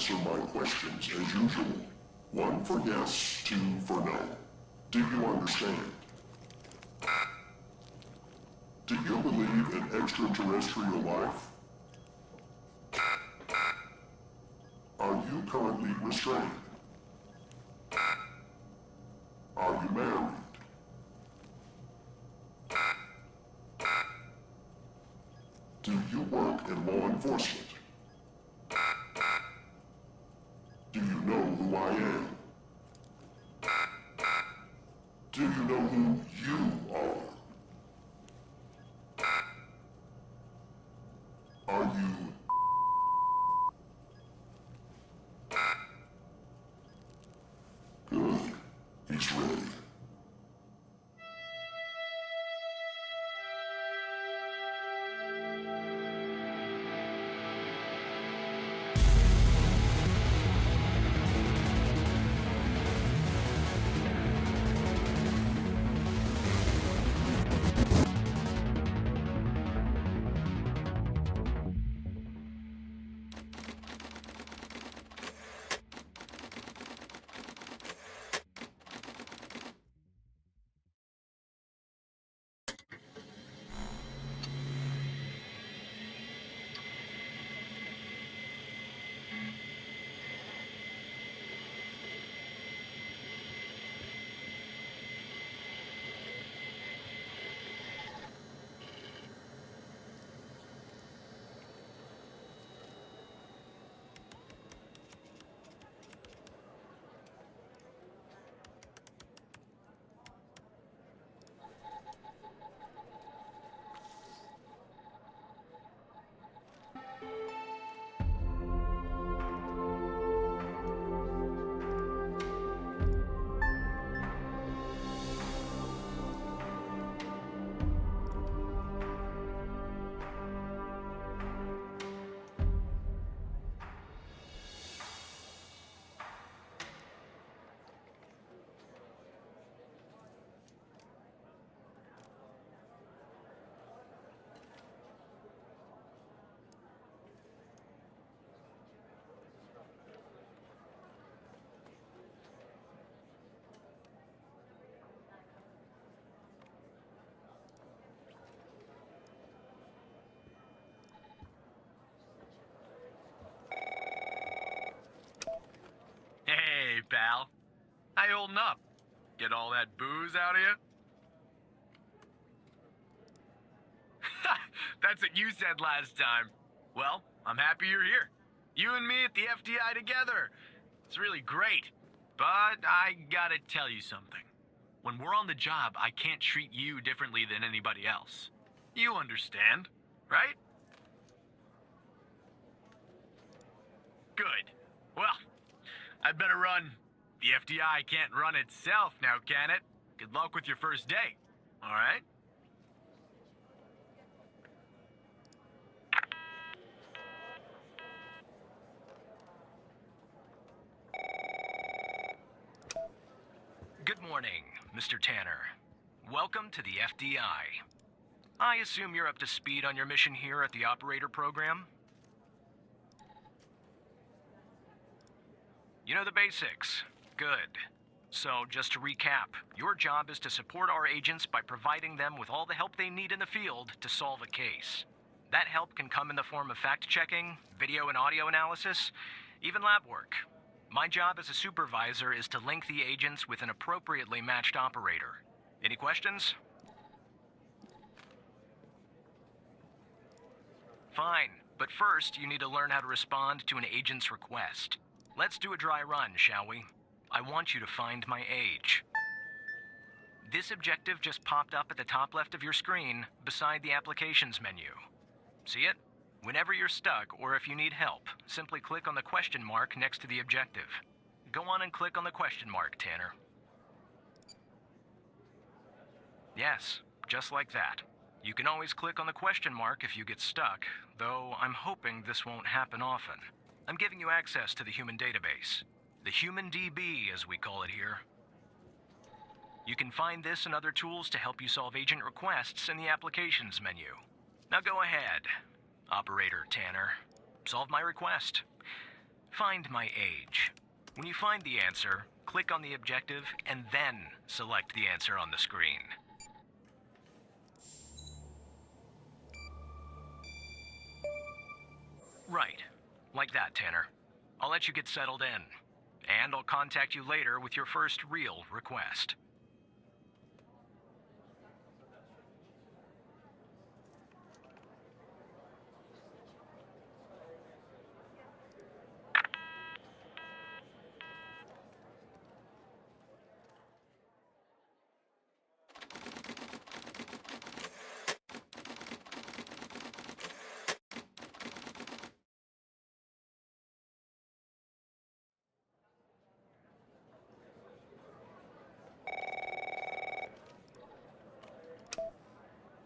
answer my questions as usual. 1 for yes, 2 for no. Do you understand? Do you believe in extraterrestrial life? Are you currently restrained? Are you married? Do you work in law enforcement? Do you know who I am? Do you know who you are? Are you... Good. He's ready. Hey, pal. How you holding up? Get all that booze out of you? That's what you said last time. Well, I'm happy you're here. You and me at the FDI together. It's really great. But I gotta tell you something. When we're on the job, I can't treat you differently than anybody else. You understand, right? Good. Well, I'd better run. The FDI can't run itself now, can it? Good luck with your first day, all right? Good morning, Mr. Tanner. Welcome to the FDI. I assume you're up to speed on your mission here at the operator program? You know the basics. Good. So, just to recap, your job is to support our agents by providing them with all the help they need in the field to solve a case. That help can come in the form of fact-checking, video and audio analysis, even lab work. My job as a supervisor is to link the agents with an appropriately matched operator. Any questions? Fine, but first you need to learn how to respond to an agent's request. Let's do a dry run, shall we? I want you to find my age. This objective just popped up at the top left of your screen, beside the applications menu. See it? Whenever you're stuck, or if you need help, simply click on the question mark next to the objective. Go on and click on the question mark, Tanner. Yes, just like that. You can always click on the question mark if you get stuck, though I'm hoping this won't happen often. I'm giving you access to the human database. The Human DB, as we call it here. You can find this and other tools to help you solve agent requests in the applications menu. Now go ahead, Operator Tanner. Solve my request. Find my age. When you find the answer, click on the objective and then select the answer on the screen. Right. Like that, Tanner. I'll let you get settled in. And I'll contact you later with your first real request.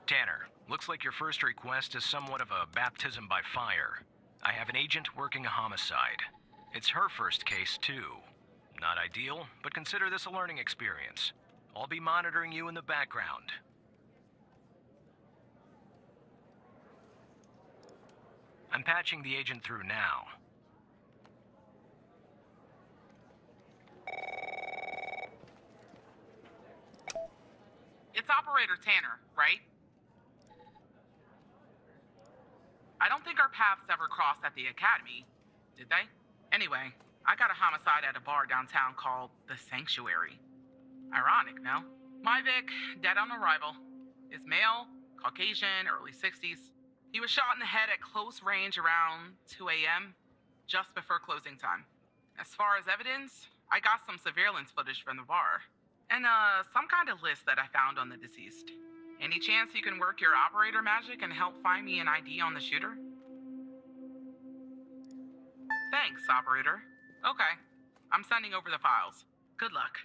Tanner, looks like your first request is somewhat of a baptism by fire. I have an agent working a homicide. It's her first case, too. Not ideal, but consider this a learning experience. I'll be monitoring you in the background. I'm patching the agent through now. It's Operator Tanner, right? I don't think our paths ever crossed at the Academy, did they? Anyway, I got a homicide at a bar downtown called The Sanctuary. Ironic, no? My Vic, dead on arrival, is male, Caucasian, early 60s. He was shot in the head at close range around 2 a.m., just before closing time. As far as evidence, I got some surveillance footage from the bar, and some kind of list that I found on the deceased. Any chance you can work your operator magic and help find me an ID on the shooter? Thanks, operator. Okay, I'm sending over the files. Good luck.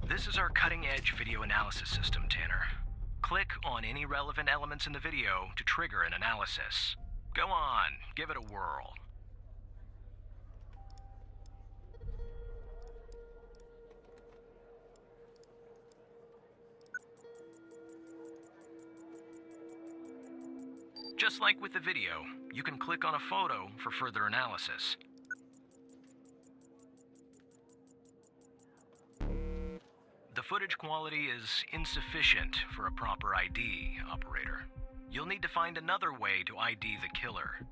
This is our cutting-edge video analysis system, Tanner. Click on any relevant elements in the video to trigger an analysis. Go on, give it a whirl. Just like with the video, you can click on a photo for further analysis. The footage quality is insufficient for a proper ID, operator. You'll need to find another way to ID the killer.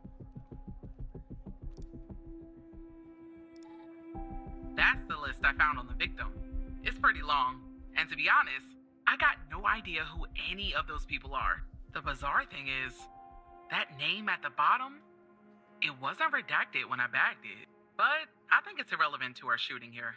That's the list I found on the victim. It's pretty long, and to be honest, I got no idea who any of those people are. The bizarre thing is, that name at the bottom, it wasn't redacted when I bagged it, but I think it's irrelevant to our shooting here.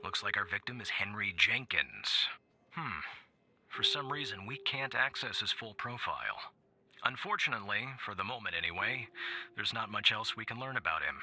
Looks like our victim is Henry Jenkins. For some reason, we can't access his full profile. Unfortunately, for the moment anyway, there's not much else we can learn about him.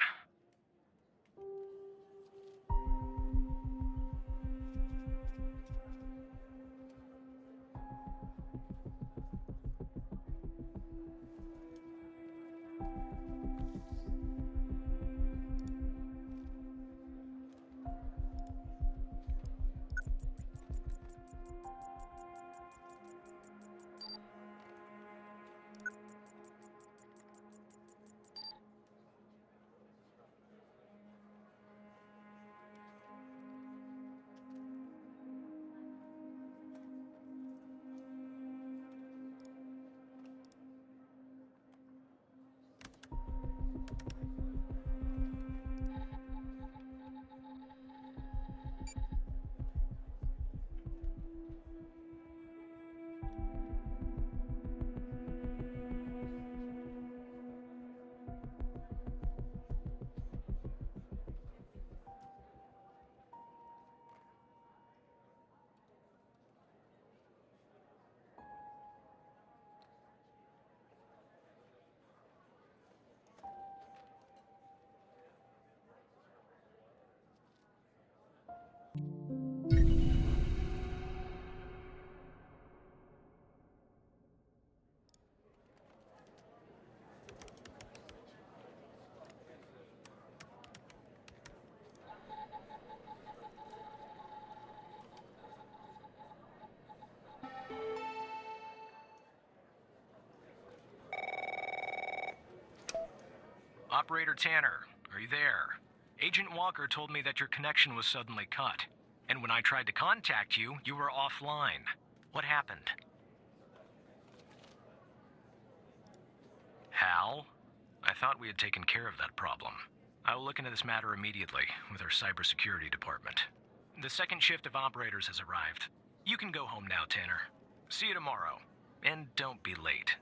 Operator Tanner, are you there? Agent Walker told me that your connection was suddenly cut. And when I tried to contact you, you were offline. What happened? Hal? I thought we had taken care of that problem. I will look into this matter immediately with our cybersecurity department. The second shift of operators has arrived. You can go home now, Tanner. See you tomorrow. And don't be late.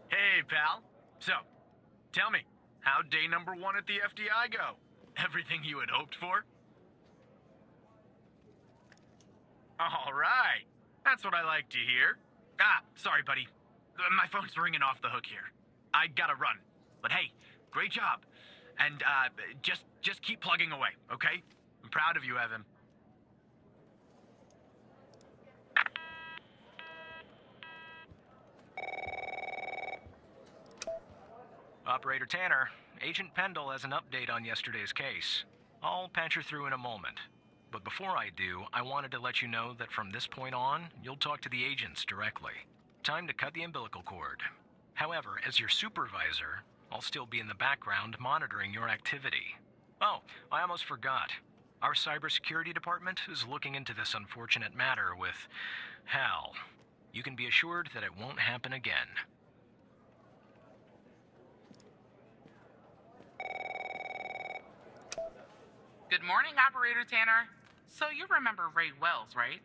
Hey, pal. So, tell me, how'd day number 1 at the FDI go? Everything you had hoped for? All right. That's what I like to hear. Sorry, buddy. My phone's ringing off the hook here. I gotta run. But hey, great job. And, just keep plugging away, okay? I'm proud of you, Evan. Operator Tanner, Agent Pendle has an update on yesterday's case. I'll patch her through in a moment. But before I do, I wanted to let you know that from this point on, you'll talk to the agents directly. Time to cut the umbilical cord. However, as your supervisor, I'll still be in the background monitoring your activity. Oh, I almost forgot. Our cybersecurity department is looking into this unfortunate matter with Hal. You can be assured that it won't happen again. Good morning, Operator Tanner. So you remember Ray Wells, right?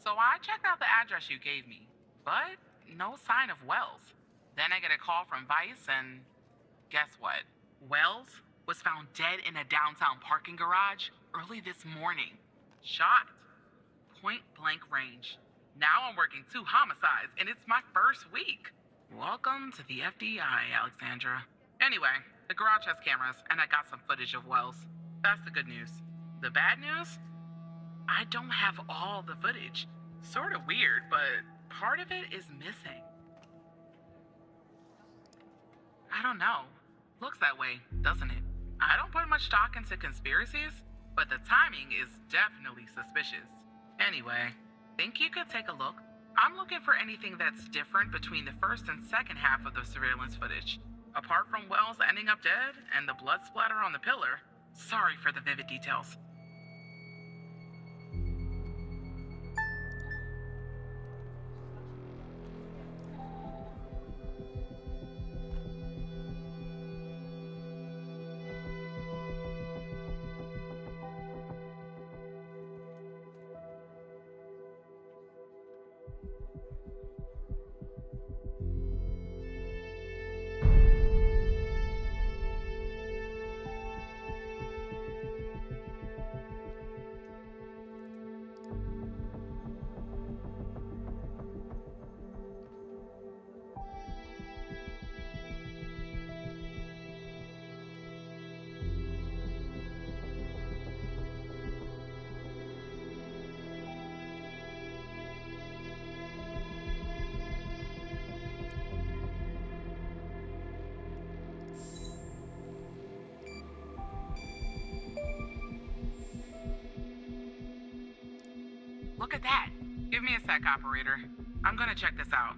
So I checked out the address you gave me, but no sign of Wells. Then I get a call from Vice, and guess what? Wells was found dead in a downtown parking garage early this morning. Shot. Point blank range. Now I'm working 2 homicides, and it's my first week. Welcome to the FDI, Alexandra. Anyway, the garage has cameras, and I got some footage of Wells. That's the good news. The bad news? I don't have all the footage. Sort of weird, but part of it is missing. I don't know. Looks that way, doesn't it? I don't put much stock into conspiracies, but the timing is definitely suspicious. Anyway, think you could take a look? I'm looking for anything that's different between the first and second half of the surveillance footage. Apart from Wells ending up dead and the blood splatter on the pillar, sorry for the vivid details. Look at that. Give me a sec, operator. I'm gonna check this out.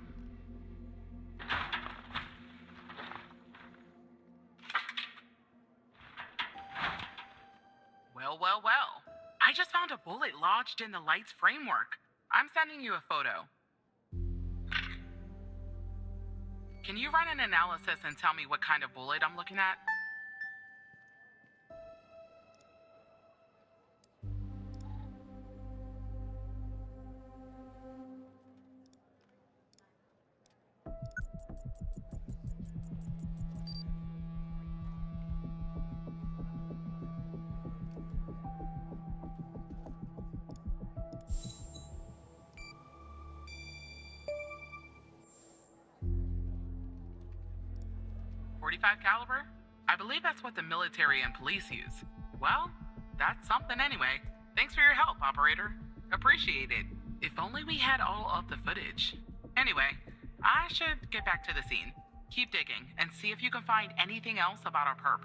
Well. I just found a bullet lodged in the light's framework. I'm sending you a photo. Can you run an analysis and tell me what kind of bullet I'm looking at? .45 caliber? I believe that's what the military and police use. Well, that's something anyway. Thanks for your help, operator. Appreciate it. If only we had all of the footage. Anyway, I should get back to the scene. Keep digging and see if you can find anything else about our perp.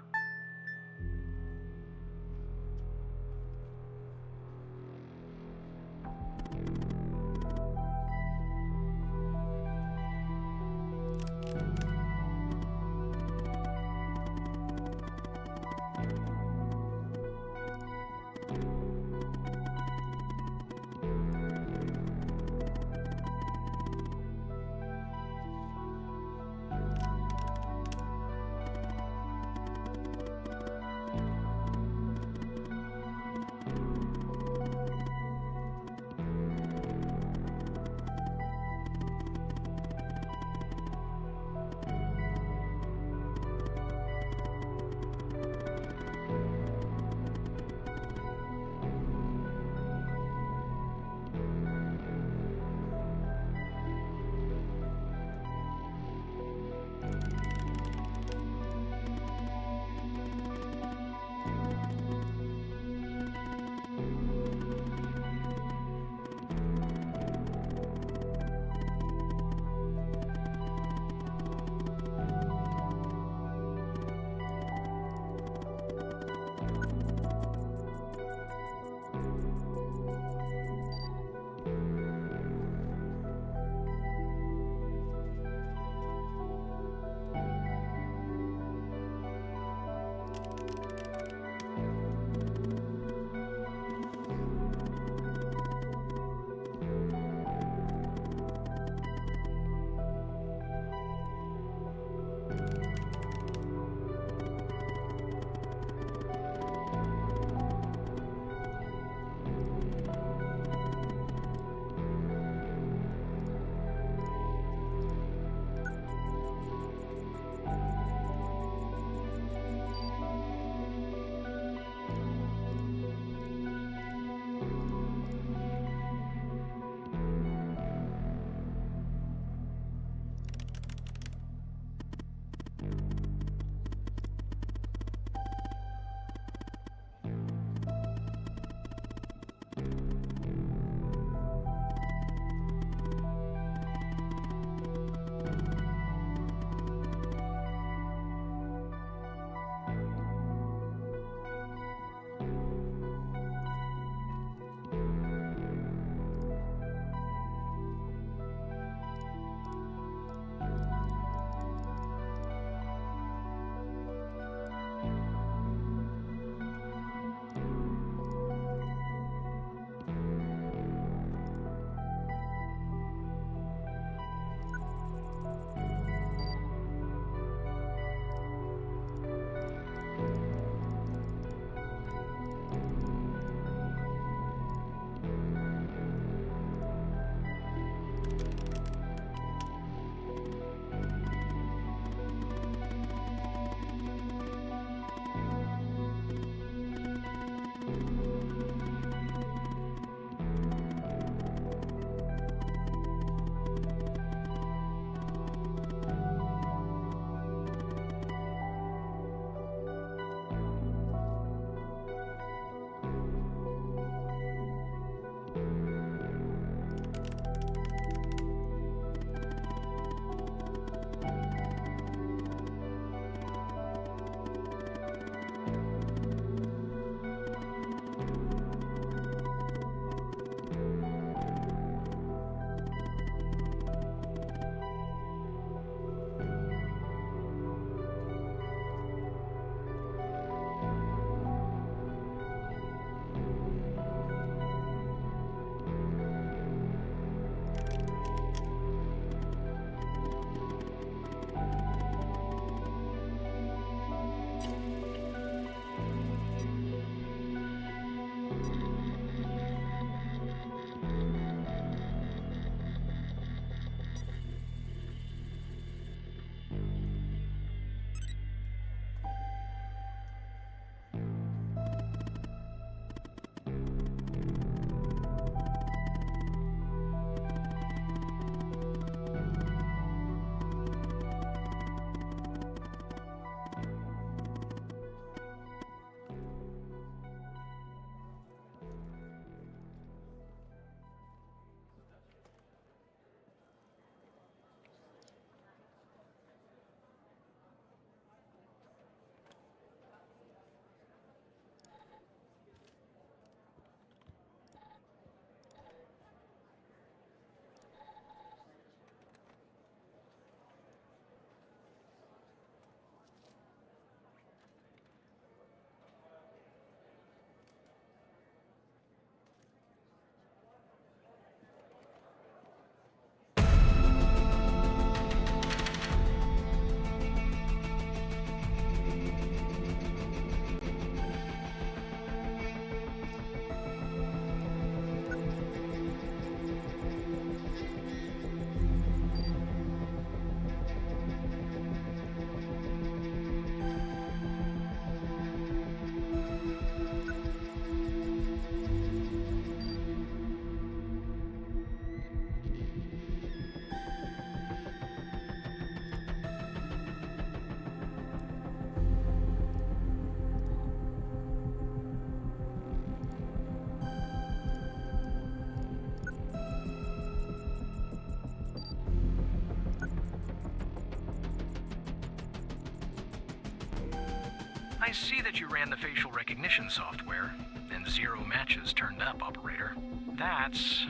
I see that you ran the facial recognition software, and 0 matches turned up, Operator. That's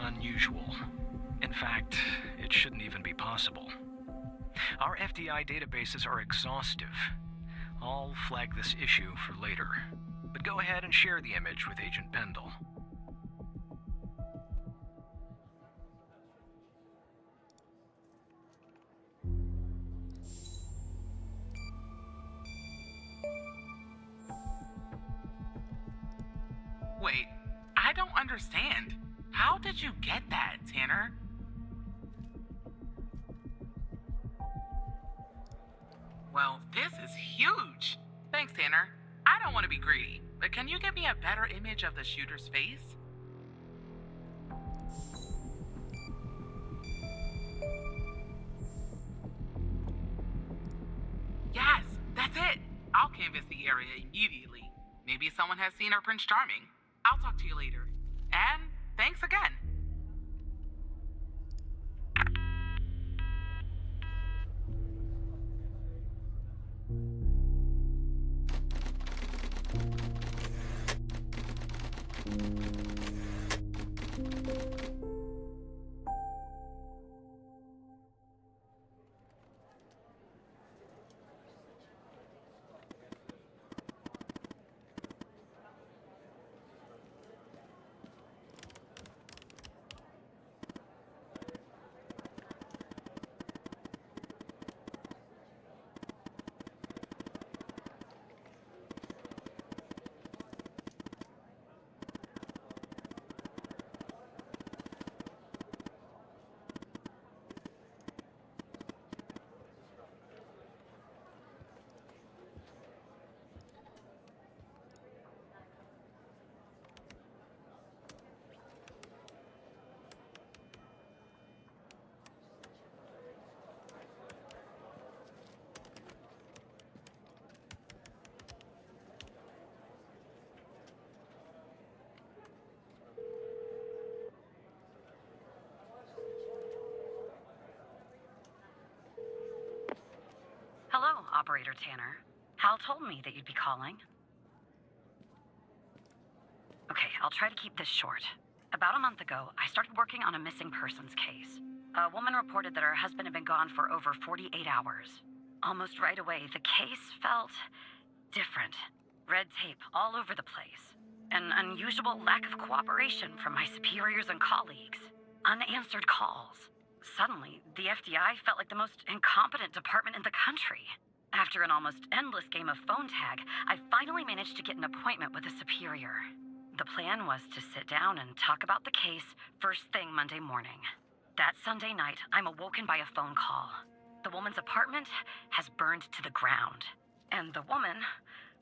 unusual. In fact, it shouldn't even be possible. Our FDI databases are exhaustive. I'll flag this issue for later. But go ahead and share the image with Agent Pendle. Wait, I don't understand. How did you get that, Tanner? Well, this is huge. Thanks, Tanner. I don't want to be greedy, but can you give me a better image of the shooter's face? Yes, that's it. I'll canvass the area immediately. Maybe someone has seen our Prince Charming. I'll talk to you later. And thanks again. Hello, Operator Tanner. Hal told me that you'd be calling. Okay, I'll try to keep this short. About a month ago, I started working on a missing persons case. A woman reported that her husband had been gone for over 48 hours. Almost right away, the case felt different. Red tape all over the place. An unusual lack of cooperation from my superiors and colleagues. Unanswered calls. Suddenly, the FDI felt like the most incompetent department in the country. After an almost endless game of phone tag, I finally managed to get an appointment with a superior. The plan was to sit down and talk about the case first thing Monday morning. That Sunday night, I'm awoken by a phone call. The woman's apartment has burned to the ground. And the woman,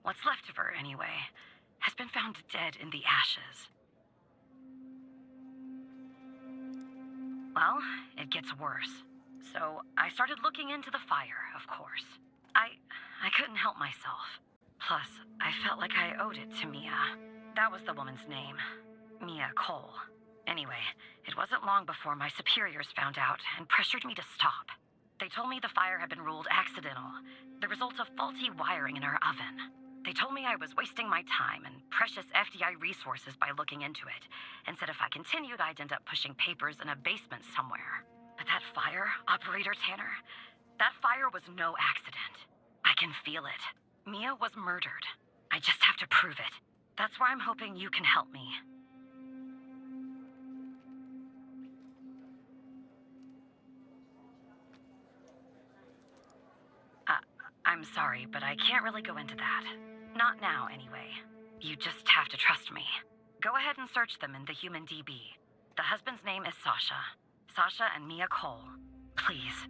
what's left of her anyway, has been found dead in the ashes. Well, it gets worse. So I started looking into the fire, of course. I couldn't help myself. Plus, I felt like I owed it to Mia. That was the woman's name. Mia Cole. Anyway, it wasn't long before my superiors found out and pressured me to stop. They told me the fire had been ruled accidental, the result of faulty wiring in her oven. They told me I was wasting my time and precious FDI resources by looking into it, and said if I continued, I'd end up pushing papers in a basement somewhere. But that fire, Operator Tanner, that fire was no accident. I can feel it. Mia was murdered. I just have to prove it. That's where I'm hoping you can help me. I'm sorry, but I can't really go into that. Not now, anyway. You just have to trust me. Go ahead and search them in the Human DB. The husband's name is Sasha. Sasha and Mia Cole. Please.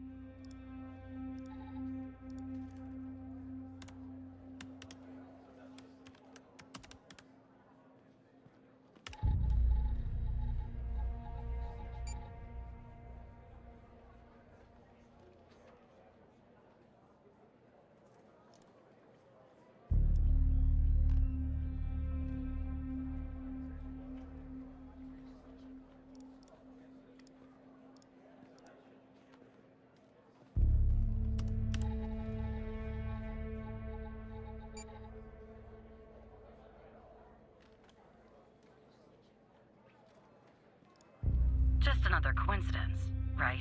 Just another coincidence, right?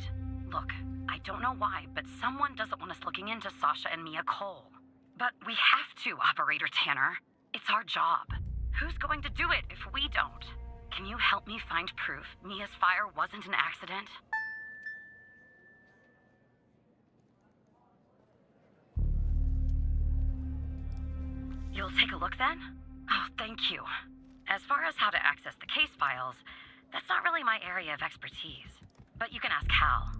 Look, I don't know why, but someone doesn't want us looking into Sasha and Mia Cole. But we have to, Operator Tanner. It's our job. Who's going to do it if we don't? Can you help me find proof Mia's fire wasn't an accident? You'll take a look then? Oh, thank you. As far as how to access the case files, that's not really my area of expertise. But you can ask Hal.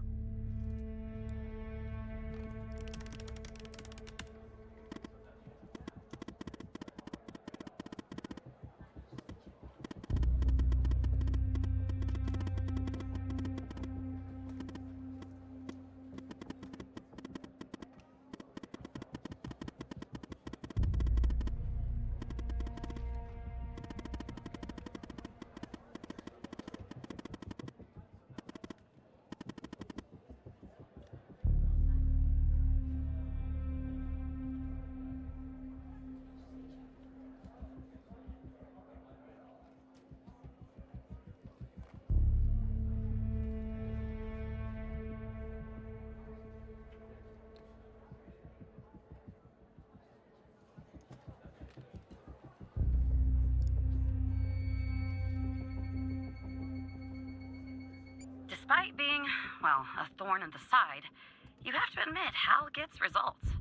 Despite being, well, a thorn in the side, you have to admit Hal gets results.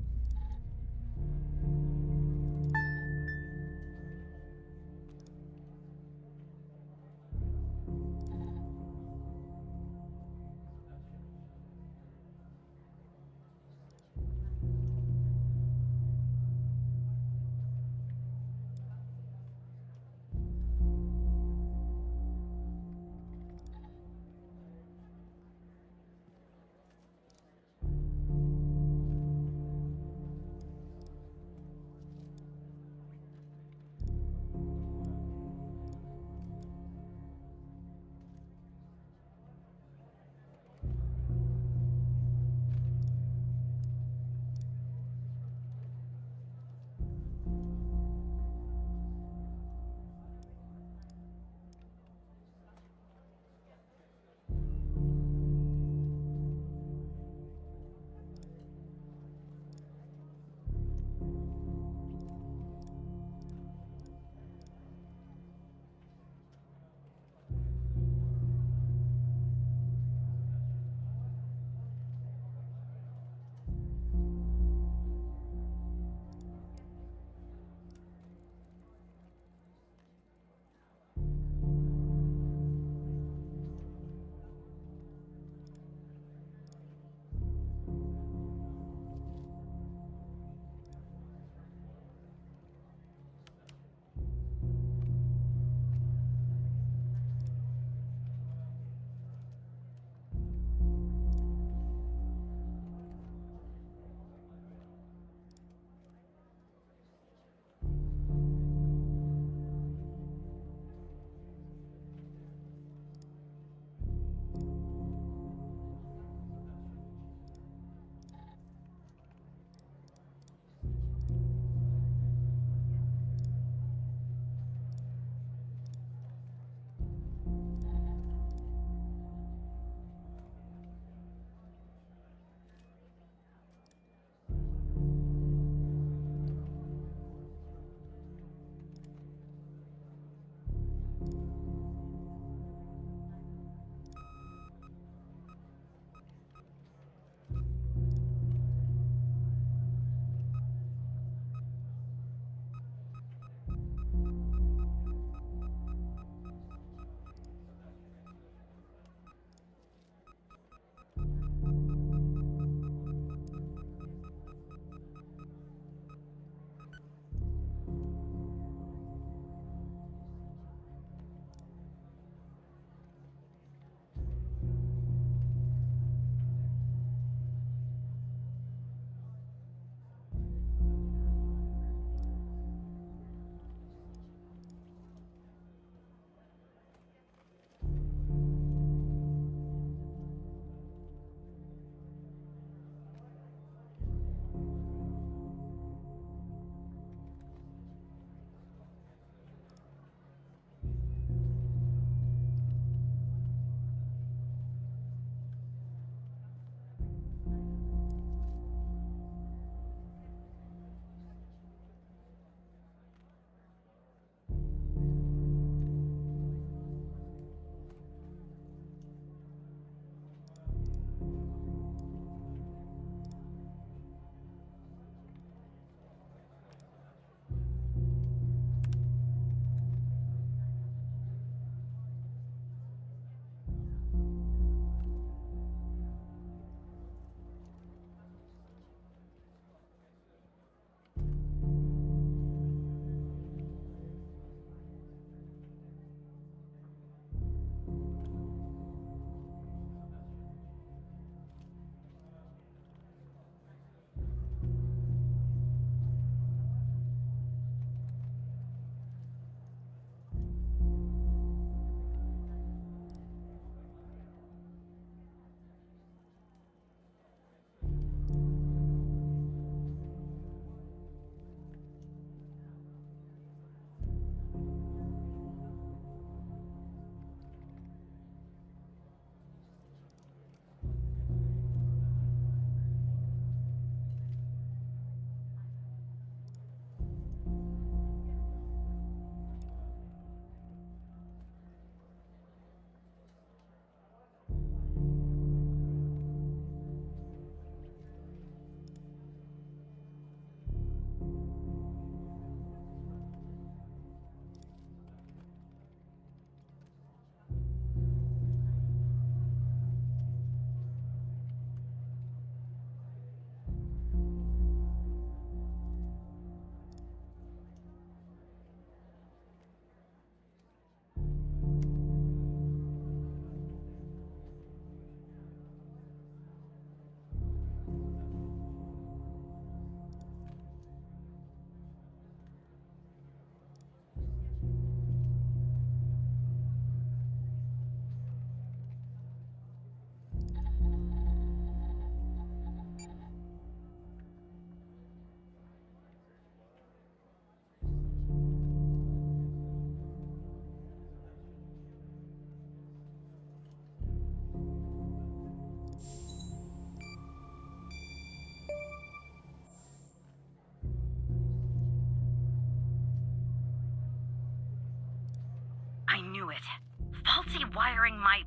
it. Faulty wiring my...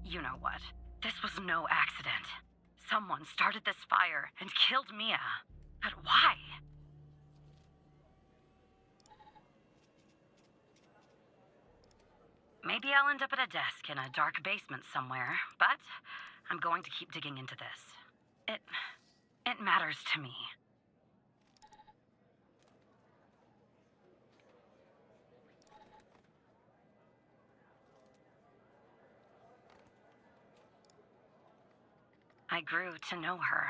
you know what. This was no accident. Someone started this fire and killed Mia. But why? Maybe I'll end up at a desk in a dark basement somewhere, but I'm going to keep digging into this. It matters to me. I grew to know her.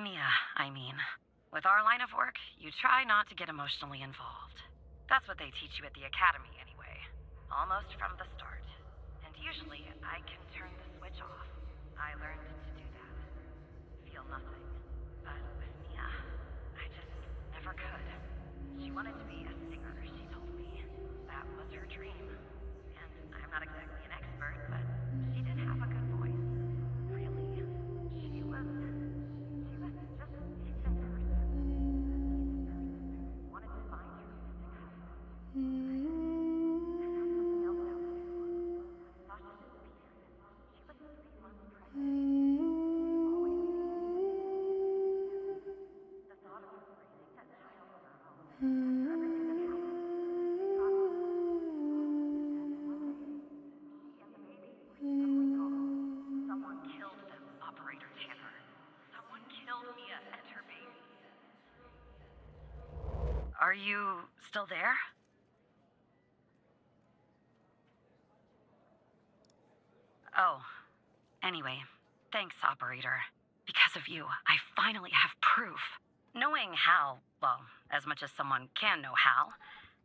Mia, I mean. With our line of work, you try not to get emotionally involved. That's what they teach you at the academy anyway. Almost from the start. And usually, I can turn the switch off. I learned to do that. Feel nothing. But with Mia, I just never could. She wanted to be a singer, she told me. That was her dream. And I'm not exactly an expert, but she did have a good voice. Really. She was just a decent person. Wanted to find her music husband. Someone killed them, Operator Tanner. Someone killed Mia and her baby. Are you still there? Oh. Anyway, thanks, Operator. Because of you, I finally have proof. Knowing Hal, well, as much as someone can know Hal,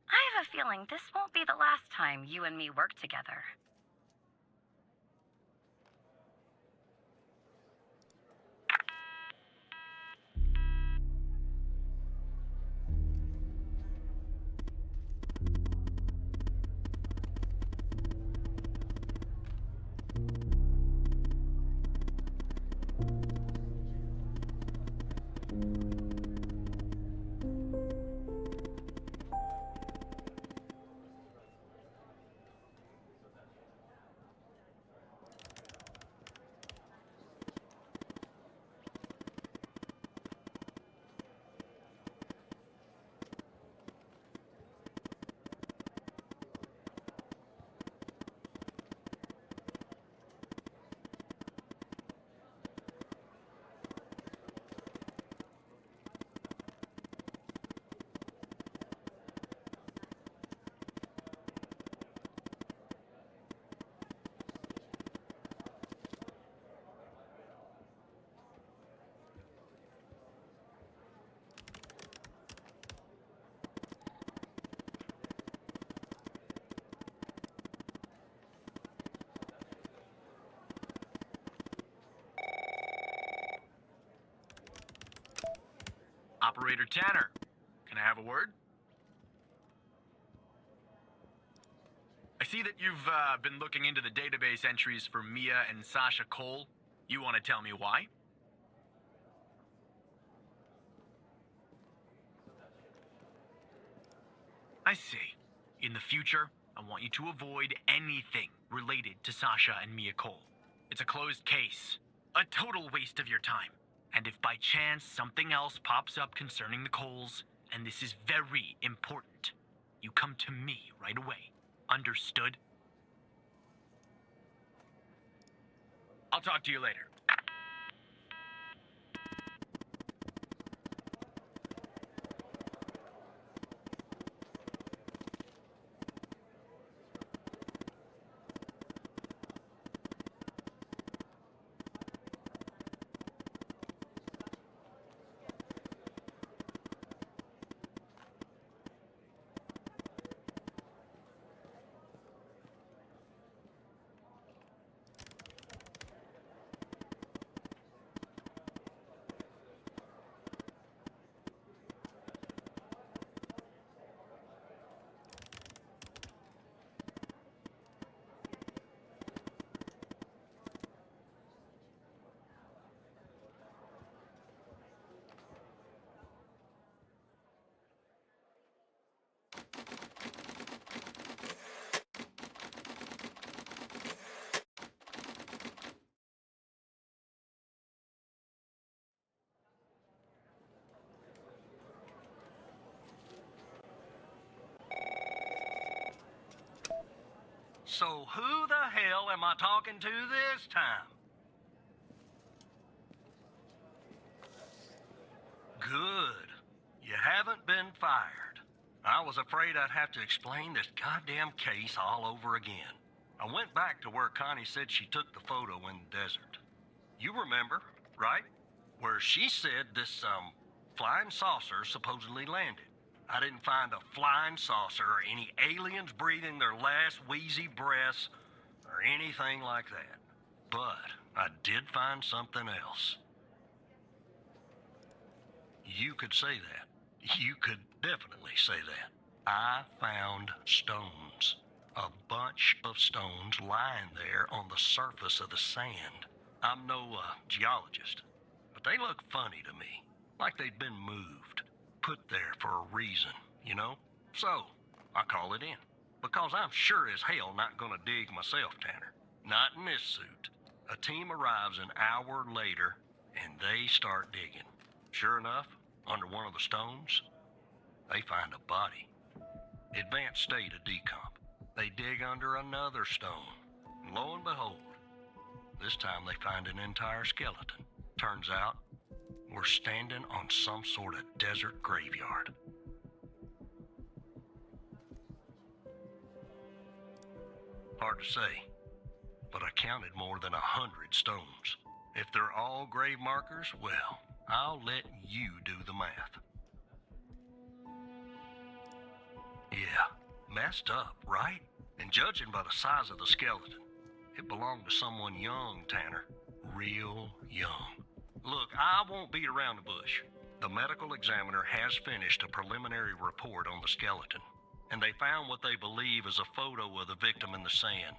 I have a feeling this won't be the last time you and me work together. Operator Tanner, can I have a word? I see that you've been looking into the database entries for Mia and Sasha Cole. You want to tell me why? I see. In the future, I want you to avoid anything related to Sasha and Mia Cole. It's a closed case. A total waste of your time. And if by chance something else pops up concerning the Coles, and this is very important, you come to me right away. Understood? I'll talk to you later. So who the hell am I talking to this time? Good. You haven't been fired. I was afraid I'd have to explain this goddamn case all over again. I went back to where Connie said she took the photo in the desert. You remember, right? Where she said this, flying saucer supposedly landed. I didn't find a flying saucer or any aliens breathing their last wheezy breaths or anything like that. But I did find something else. You could say that. You could definitely say that. I found stones. A bunch of stones lying there on the surface of the sand. I'm no geologist, but they look funny to me. Like they'd been moved. Put there for a reason, you know? So, I call it in. Because I'm sure as hell not gonna dig myself, Tanner. Not in this suit. A team arrives an hour later, and they start digging. Sure enough, under one of the stones, they find a body. Advanced state of decomp. They dig under another stone. And lo and behold, this time they find an entire skeleton. Turns out, we're standing on some sort of desert graveyard. Hard to say, but I counted more than 100 stones. If they're all grave markers, well, I'll let you do the math. Yeah, messed up, right? And judging by the size of the skeleton, it belonged to someone young, Tanner. Real young. Look, I won't beat around the bush. The medical examiner has finished a preliminary report on the skeleton, and they found what they believe is a photo of the victim in the sand,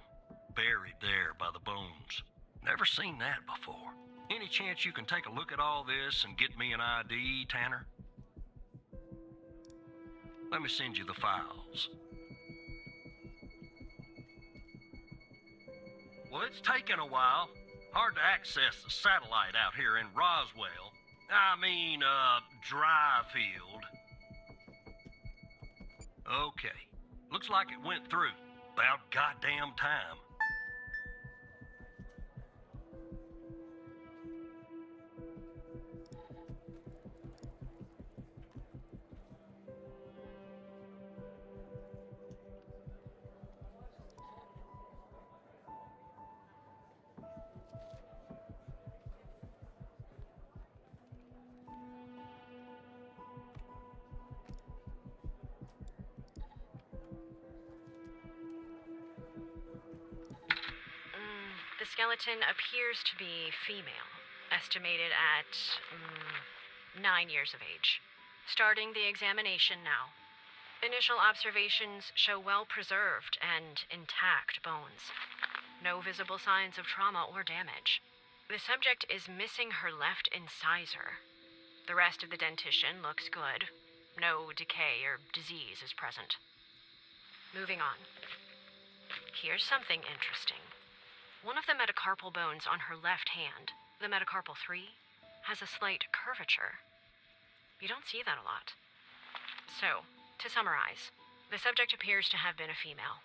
buried there by the bones. Never seen that before. Any chance you can take a look at all this and get me an ID, Tanner? Let me send you the files. Well, it's taken a while. Hard to access the satellite out here in Roswell. Dryfield. Okay. Looks like it went through. About goddamn time. The skeleton appears to be female, estimated at 9 years of age. Starting the examination now. Initial observations show well-preserved and intact bones. No visible signs of trauma or damage. The subject is missing her left incisor. The rest of the dentition looks good. No decay or disease is present. Moving on. Here's something interesting. One of the metacarpal bones on her left hand, the metacarpal 3, has a slight curvature. You don't see that a lot. So, to summarize, the subject appears to have been a female,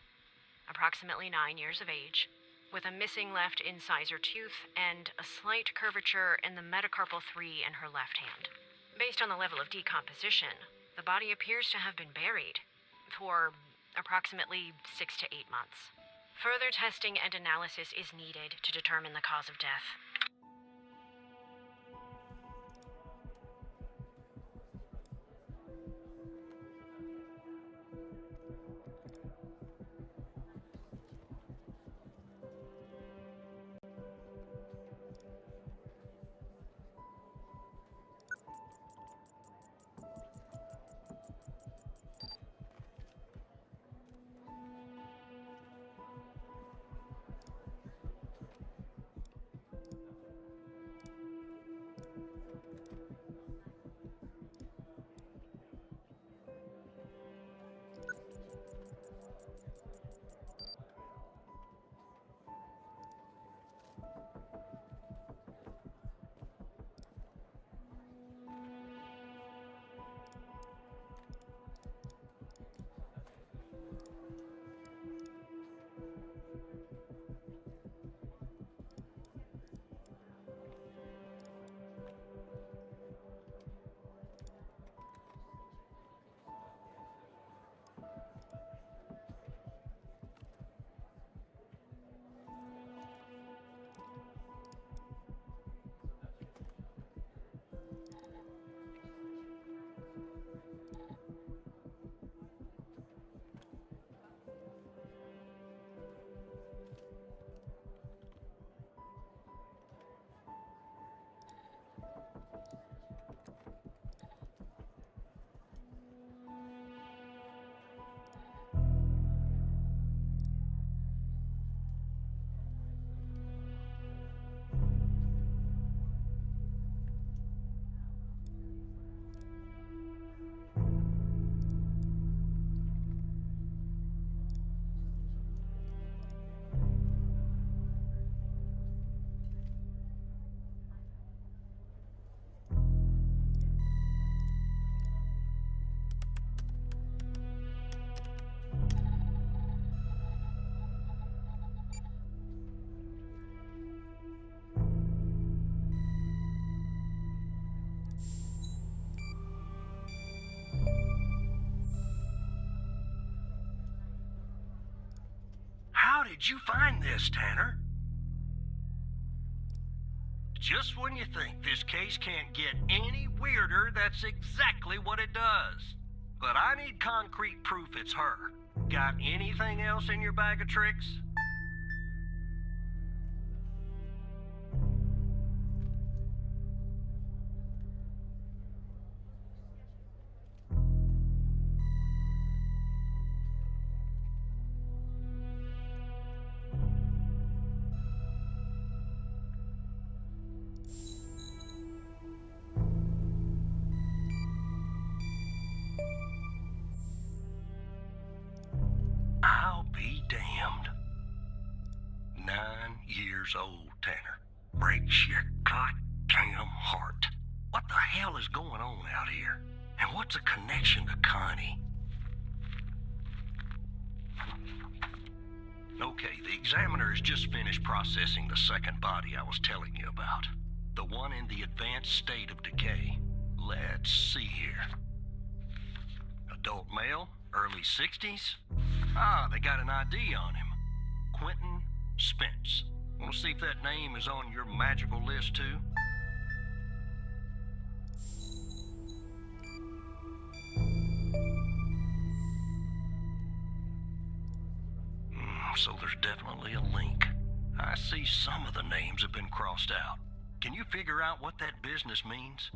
approximately 9 years of age, with a missing left incisor tooth and a slight curvature in the metacarpal 3 in her left hand. Based on the level of decomposition, the body appears to have been buried for approximately 6 to 8 months. Further testing and analysis is needed to determine the cause of death. did you find this, Tanner? Just when you think this case can't get any weirder, that's exactly what it does. But I need concrete proof it's her. Got anything else in your bag of tricks? I'll be damned. 9 years old, Tanner. Breaks your goddamn heart. What the hell is going on out here? And what's a connection to Connie? Okay, the examiner has just finished processing the second body I was telling you about. The one in the advanced state of decay. Let's see here. Adult male, early 60s. Ah, they got an ID on him. Quentin Spence. Want to see if that name is on your magical list, too? So there's definitely a link. I see some of the names have been crossed out. Can you figure out what that business means?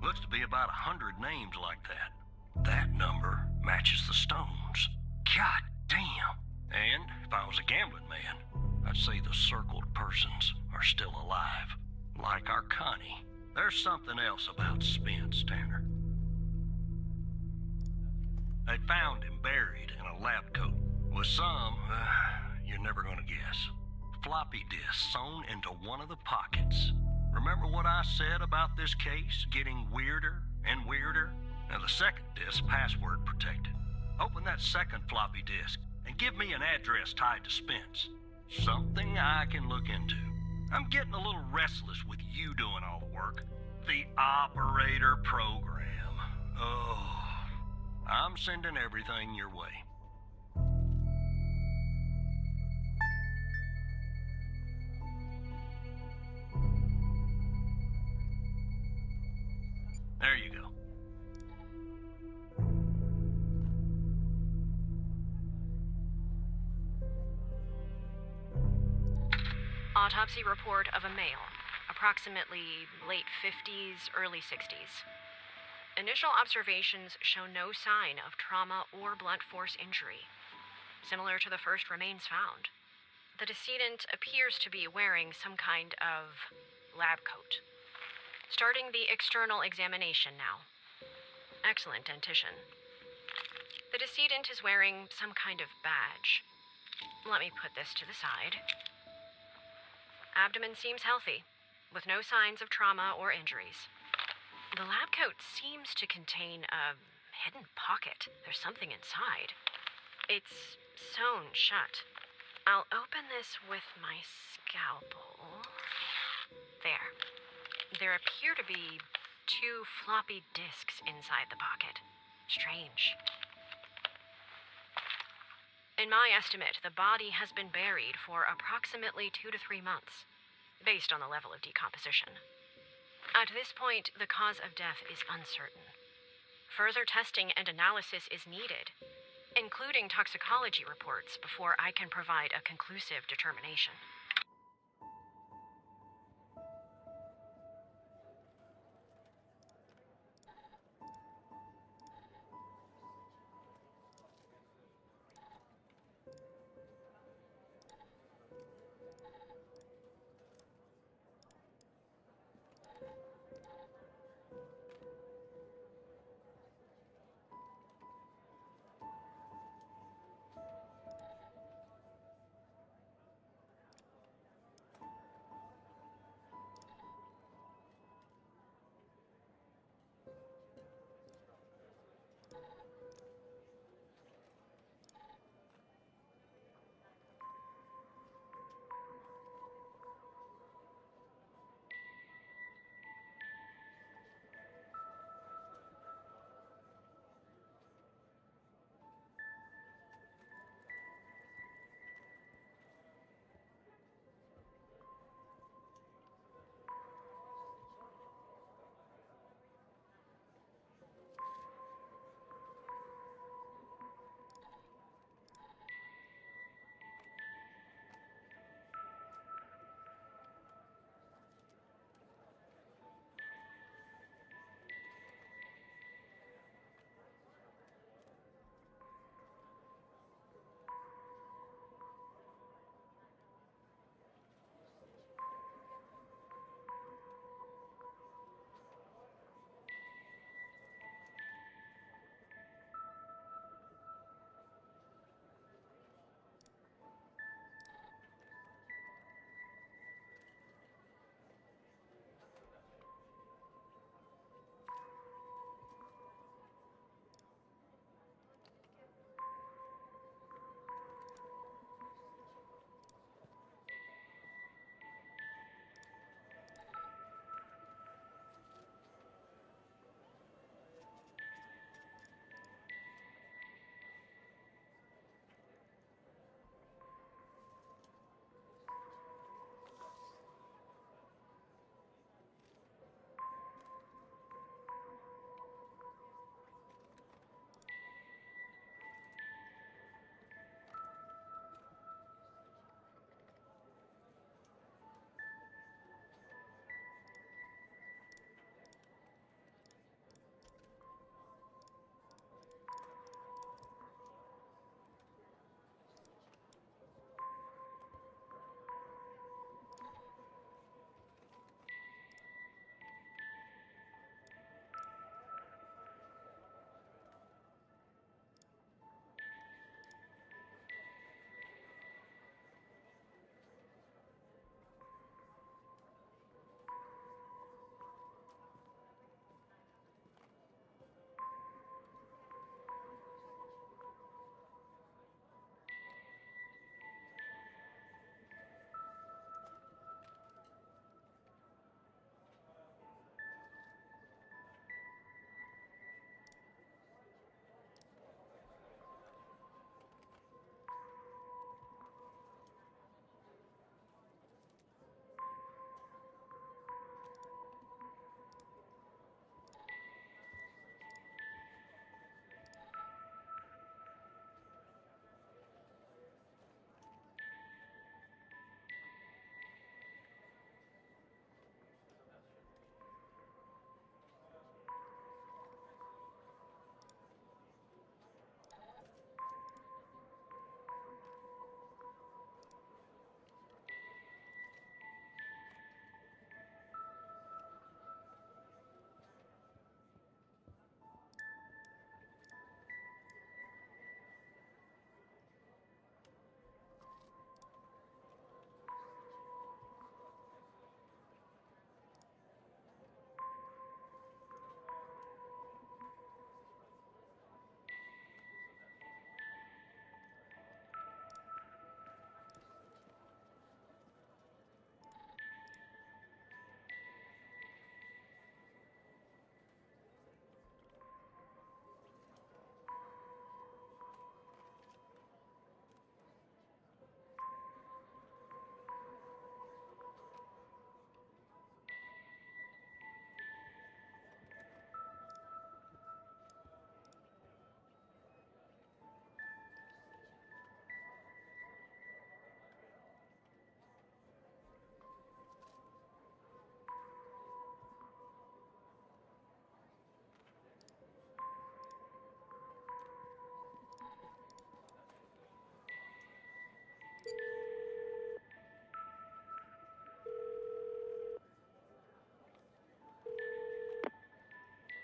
Looks to be about 100 names like that. That number matches the stones. God damn. And if I was a gambling man, I'd say the circled persons are still alive. Like our Connie. There's something else about Spence, Tanner. They found him buried in a lab coat with some, you're never gonna guess, floppy disks sewn into one of the pockets. Remember what I said about this case getting weirder and weirder? Now the second disk password protected. Open that second floppy disk and give me an address tied to Spence. Something I can look into. I'm getting a little restless with you doing all the work. The operator program. Oh, I'm sending everything your way. There you go. Autopsy report of a male, approximately late 50s, early 60s. Initial observations show no sign of trauma or blunt force injury, similar to the first remains found. The decedent appears to be wearing some kind of lab coat. Starting the external examination now. Excellent dentition. The decedent is wearing some kind of badge. Let me put this to the side. Abdomen seems healthy, with no signs of trauma or injuries. The lab coat seems to contain a hidden pocket. There's something inside. It's sewn shut. I'll open this with my scalpel. There. There appear to be 2 floppy disks inside the pocket. Strange. In my estimate, the body has been buried for approximately 2 to 3 months, based on the level of decomposition. At this point, the cause of death is uncertain. Further testing and analysis is needed, including toxicology reports, before I can provide a conclusive determination.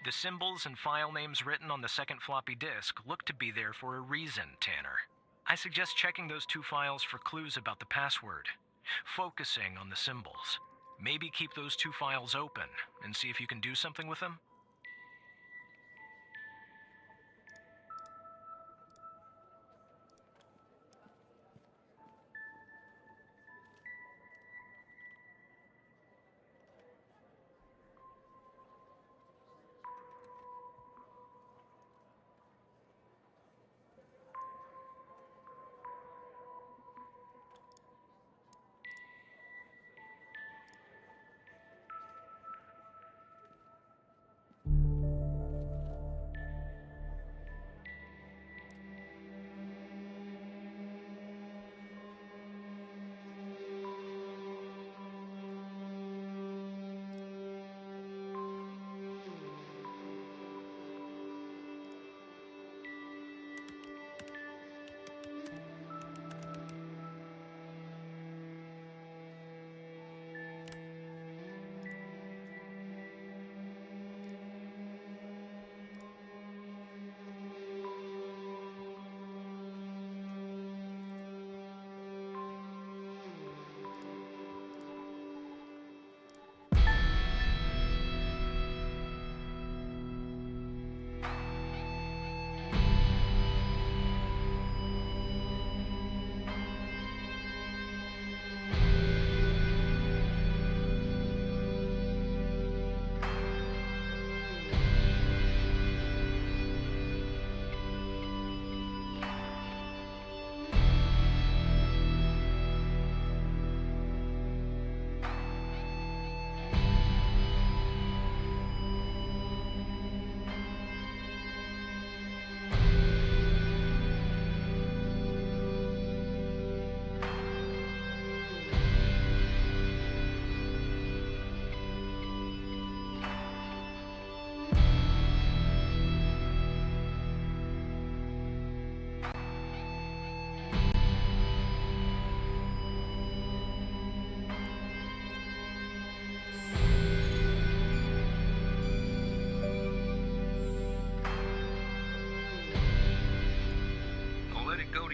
The symbols and file names written on the second floppy disk look to be there for a reason, Tanner. I suggest checking those 2 files for clues about the password. Focusing on the symbols. Maybe keep those 2 files open and see if you can do something with them.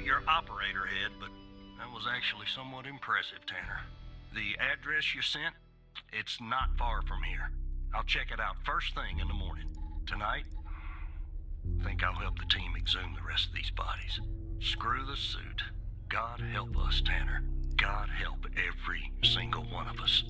Your operator head, but that was actually somewhat impressive, Tanner. The address you sent, it's not far from here. I'll check it out first thing in the morning. Tonight, I think I'll help the team exhume the rest of these bodies. Screw the suit. God help us, Tanner. God help every single one of us.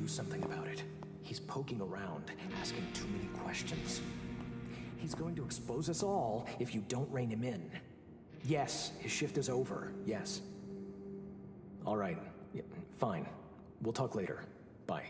Something about it. He's poking around, asking too many questions. He's going to expose us all if you don't rein him in. Yes, his shift is over. Yes. All right. Yeah, fine. We'll talk later. Bye.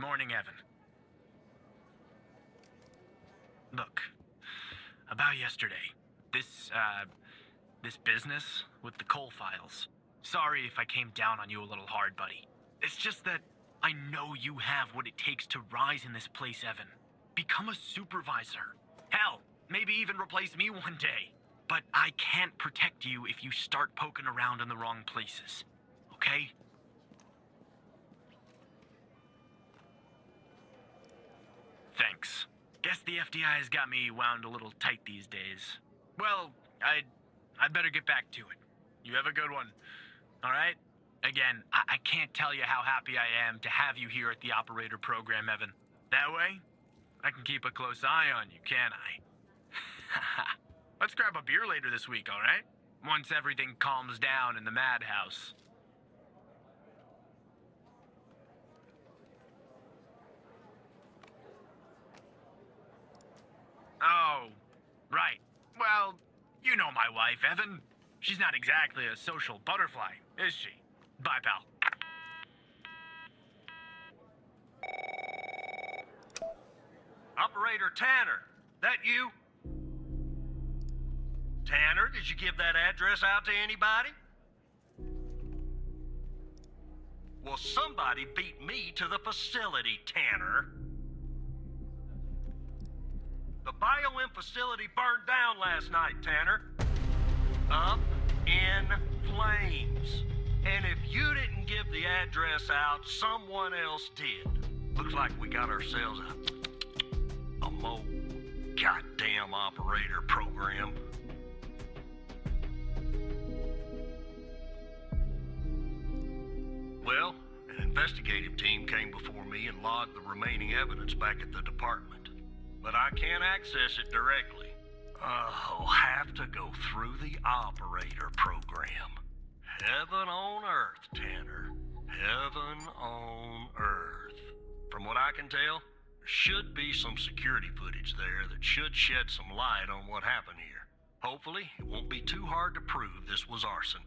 Morning, Evan. Look, about yesterday, this business with the coal files. Sorry if I came down on you a little hard, buddy. It's just that I know you have what it takes to rise in this place, Evan. Become a supervisor. Hell, maybe even replace me one day. But I can't protect you if you start poking around in the wrong places. Okay? Thanks. Guess the FDI has got me wound a little tight these days. Well, I'd better get back to it. You have a good one. All right? Again, I can't tell you how happy I am to have you here at the operator program, Evan. That way, I can keep a close eye on you, can't I? Let's grab a beer later this week, all right? Once everything calms down in the madhouse. Oh, right. Well, you know my wife, Evan. She's not exactly a social butterfly, is she? Bye, pal. Operator Tanner, that you? Tanner, did you give that address out to anybody? Well, somebody beat me to the facility, Tanner. The BioM facility burned down last night, Tanner. Up in flames. And if you didn't give the address out, someone else did. Looks like we got ourselves a mole goddamn operator program. Well, an investigative team came before me and logged the remaining evidence back at the department. But I can't access it directly. I'll have to go through the operator program. Heaven on earth, Tanner. Heaven on earth. From what I can tell, there should be some security footage there that should shed some light on what happened here. Hopefully, it won't be too hard to prove this was arson.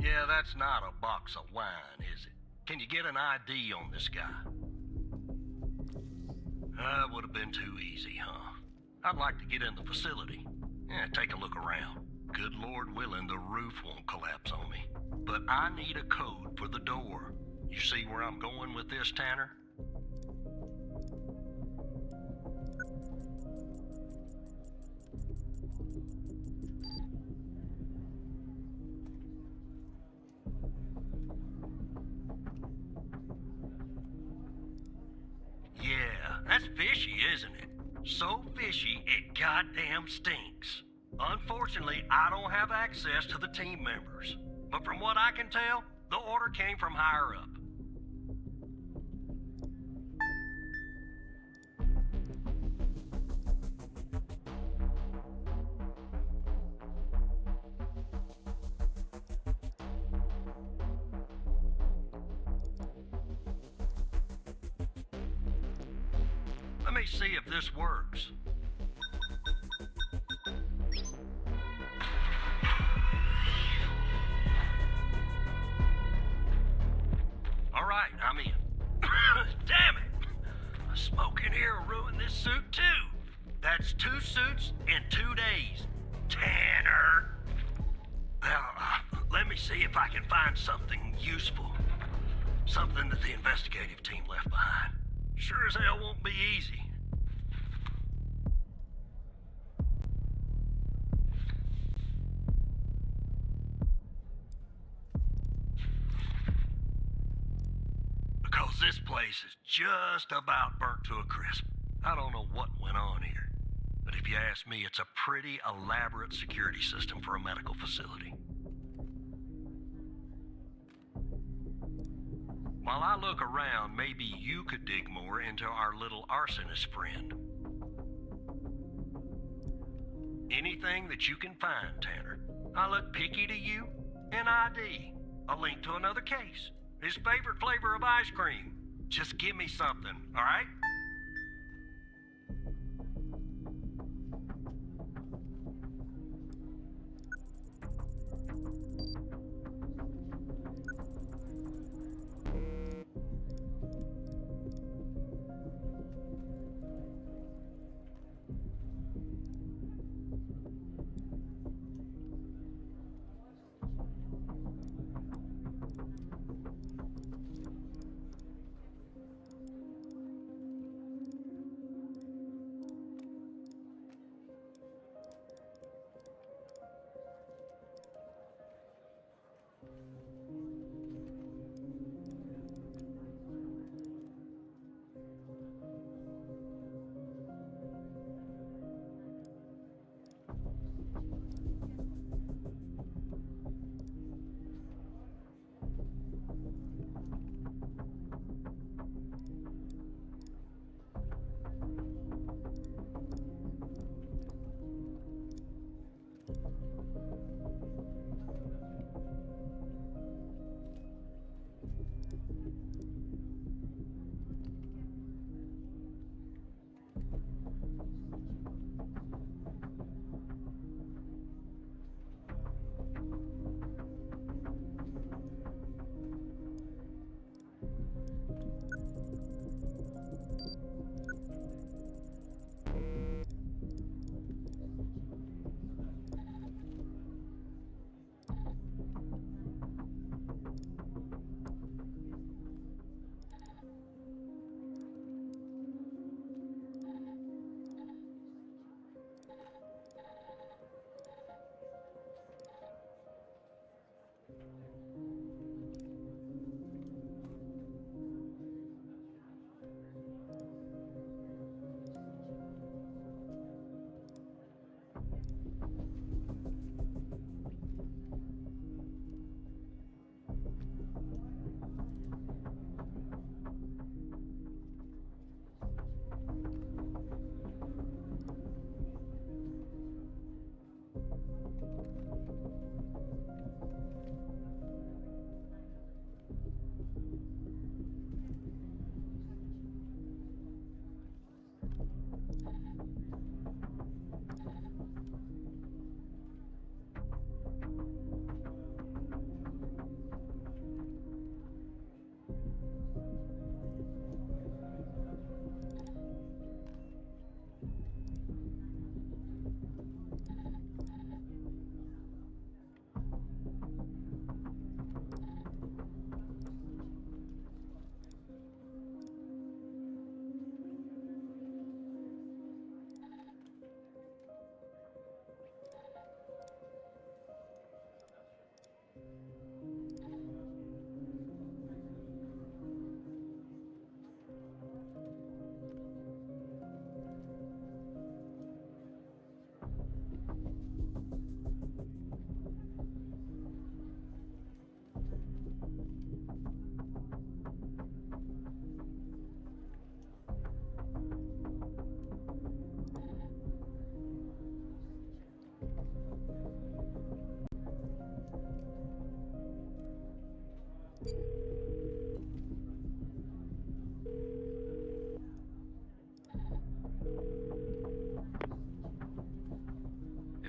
Yeah, that's not a box of wine, is it? Can you get an ID on this guy? That would have been too easy, huh? I'd like to get in the facility. Yeah, take a look around. Good Lord willing, the roof won't collapse on me. But I need a code for the door. You see where I'm going with this, Tanner? Yeah, that's fishy, isn't it? So fishy, it goddamn stinks. Unfortunately, I don't have access to the team members. But from what I can tell, the order came from higher up. Let me see if this works. All right, I'm in. Damn it! A smoke in here will ruin this suit too. That's 2 suits in 2 days. Tanner! Now, let me see if I can find something useful. Something that the investigative team left behind. Sure as hell won't be easy. Because this place is just about burnt to a crisp. I don't know what went on here. But if you ask me, it's a pretty elaborate security system for a medical facility. While I look around, maybe you could dig more into our little arsonist friend. Anything that you can find, Tanner. I look picky to you. An ID. A link to another case. His favorite flavor of ice cream. Just give me something, all right?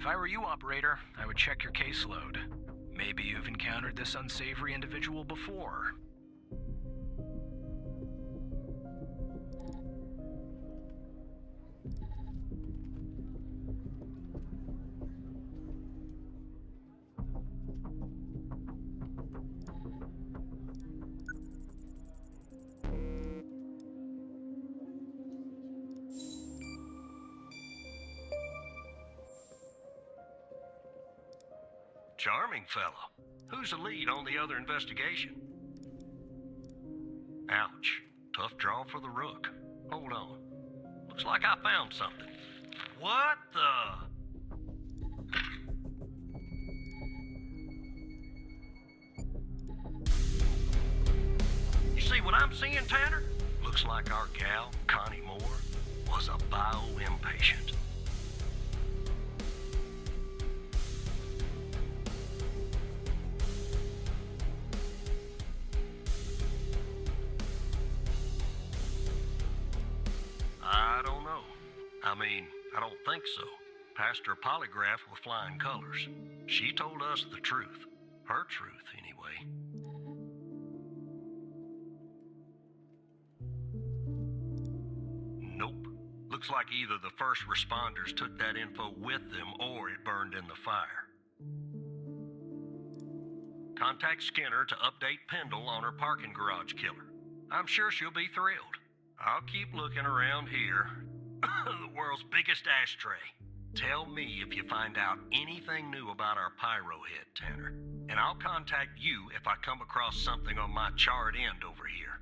If I were you, operator, I would check your caseload. Maybe you've encountered this unsavory individual before. Charming fellow. Who's the lead on the other investigation? Ouch. Tough draw for the rook. Hold on. Looks like I found something. What the? You see what I'm seeing, Tanner? Looks like our gal, Connie Moore, was a bio-impatient. I don't know. I don't think so. Passed her polygraph with flying colors. She told us the truth. Her truth, anyway. Nope. Looks like either the first responders took that info with them or it burned in the fire. Contact Skinner to update Pendle on her parking garage killer. I'm sure she'll be thrilled. I'll keep looking around here. The world's biggest ashtray. Tell me if you find out anything new about our pyro head, Tanner. And I'll contact you if I come across something on my charred end over here.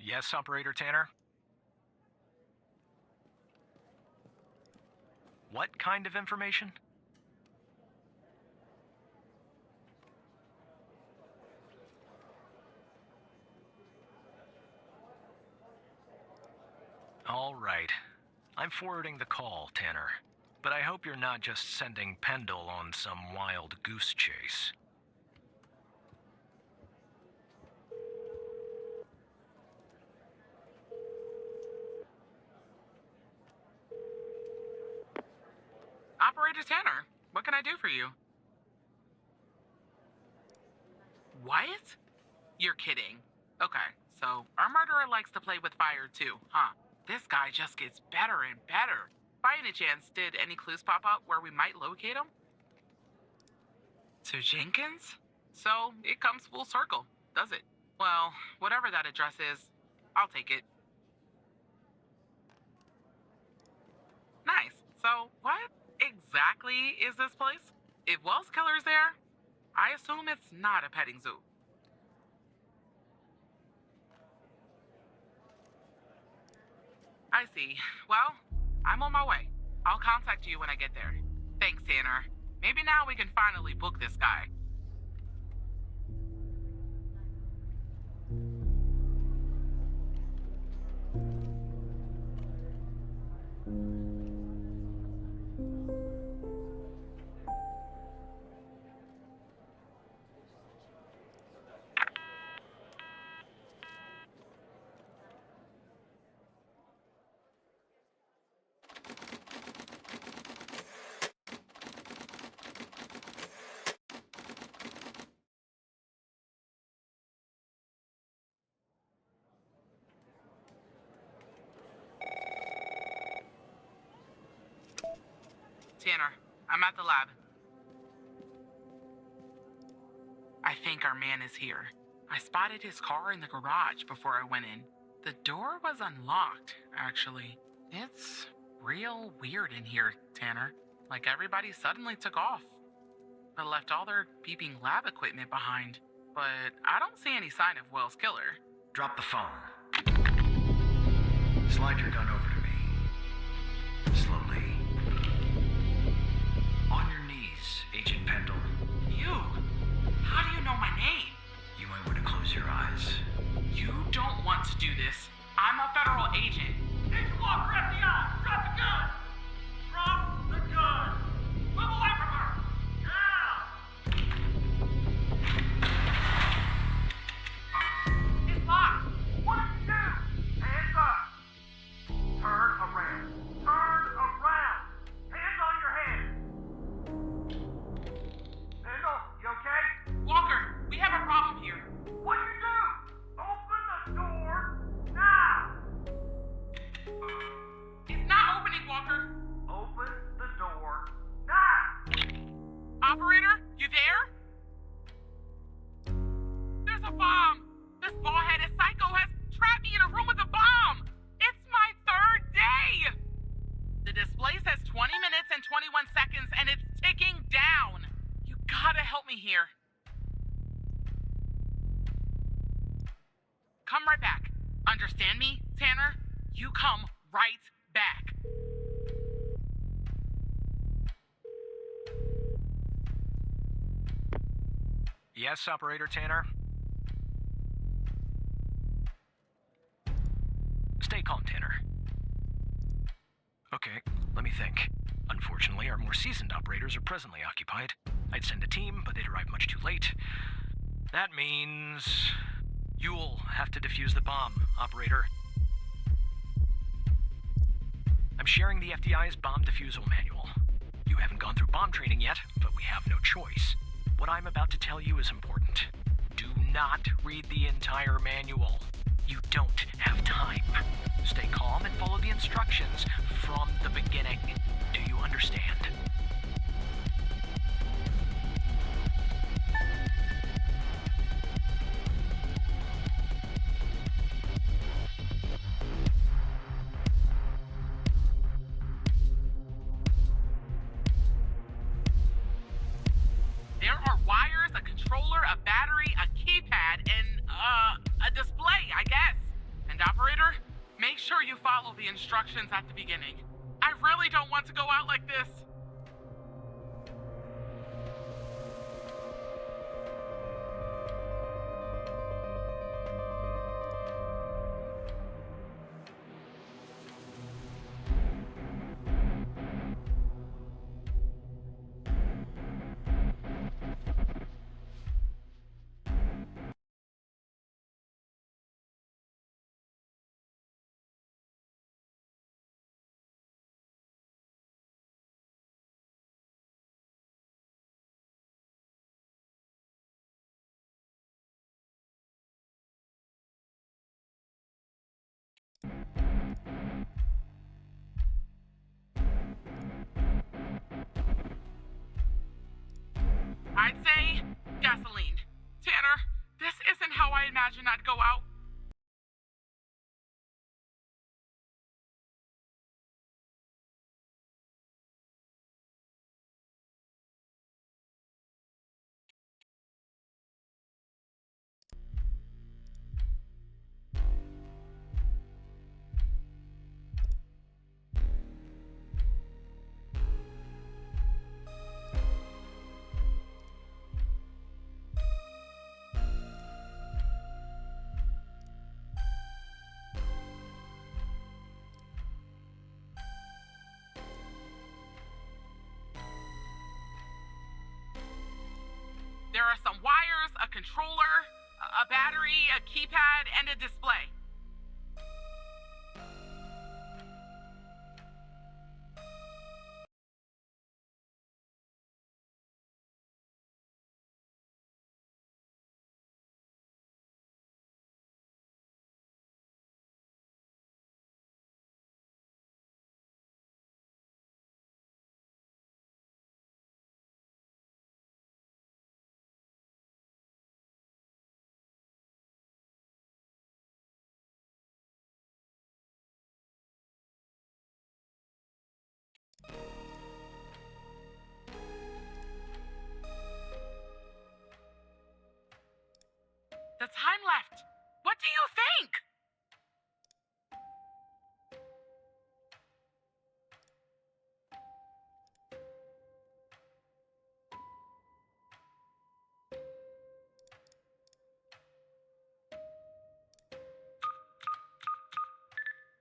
Yes, Operator Tanner? What kind of information? All right. I'm forwarding the call, Tanner. But I hope you're not just sending Pendle on some wild goose chase. Operator Tanner, what can I do for you? What? You're kidding. Okay, so our murderer likes to play with fire too, huh? This guy just gets better and better. By any chance, did any clues pop up where we might locate him? To Jenkins? So, it comes full circle, does it? Well, whatever that address is, I'll take it. Nice. So, what exactly is this place? If Wells Killer's there, I assume it's not a petting zoo. I see. Well, I'm on my way. I'll contact you when I get there. Thanks, Tanner. Maybe now we can finally book this guy. Tanner, I'm at the lab. I think our man is here. I spotted his car in the garage before I went in. The door was unlocked, actually. It's real weird in here, Tanner. Like everybody suddenly took off, but left all their beeping lab equipment behind. But I don't see any sign of Wells Killer. Drop the phone. Slide your gun over to me. Slowly. On your knees, Agent Pendle. You? How do you know my name? You might want to close your eyes. You don't want to do this. I'm a federal agent. Agent Walker, FBI! Drop the gun! Drop the gun! Move away from her! Now! It's locked. What did you do? Hands up! Turn around. Turn around! Hands on your head! Pendle, you okay? Walker, we have a problem here. What'd you do? Open the door now! It's not opening, Walker. Open the door now! Operator, you there? There's a bomb. This bald-headed psycho has trapped me in a room with a bomb. It's my third day. The display says 20 minutes and 21 seconds, and it's ticking down. You gotta help me here. Come right back. Understand me, Tanner? You come right back. Yes, Operator Tanner? Stay calm, Tanner. Okay, let me think. Unfortunately, our more seasoned operators are presently occupied. I'd send a team, but they'd arrive much too late. That means you'll have to defuse the bomb, Operator. I'm sharing the FDI's bomb defusal manual. You haven't gone through bomb training yet, but we have no choice. What I'm about to tell you is important. Do not read the entire manual. You don't have time. Stay calm and follow the instructions from the beginning. Do you understand? There are wires, a controller, a battery, a keypad, and, a display, I guess. And operator, make sure you follow the instructions at the beginning. I really don't want to go out like this. I'd say gasoline. Tanner, this isn't how I imagined I'd go out. There are some wires, a controller, a battery, a keypad, and a display. The time left. What do you think?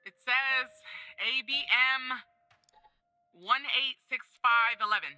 It says ABM 186511.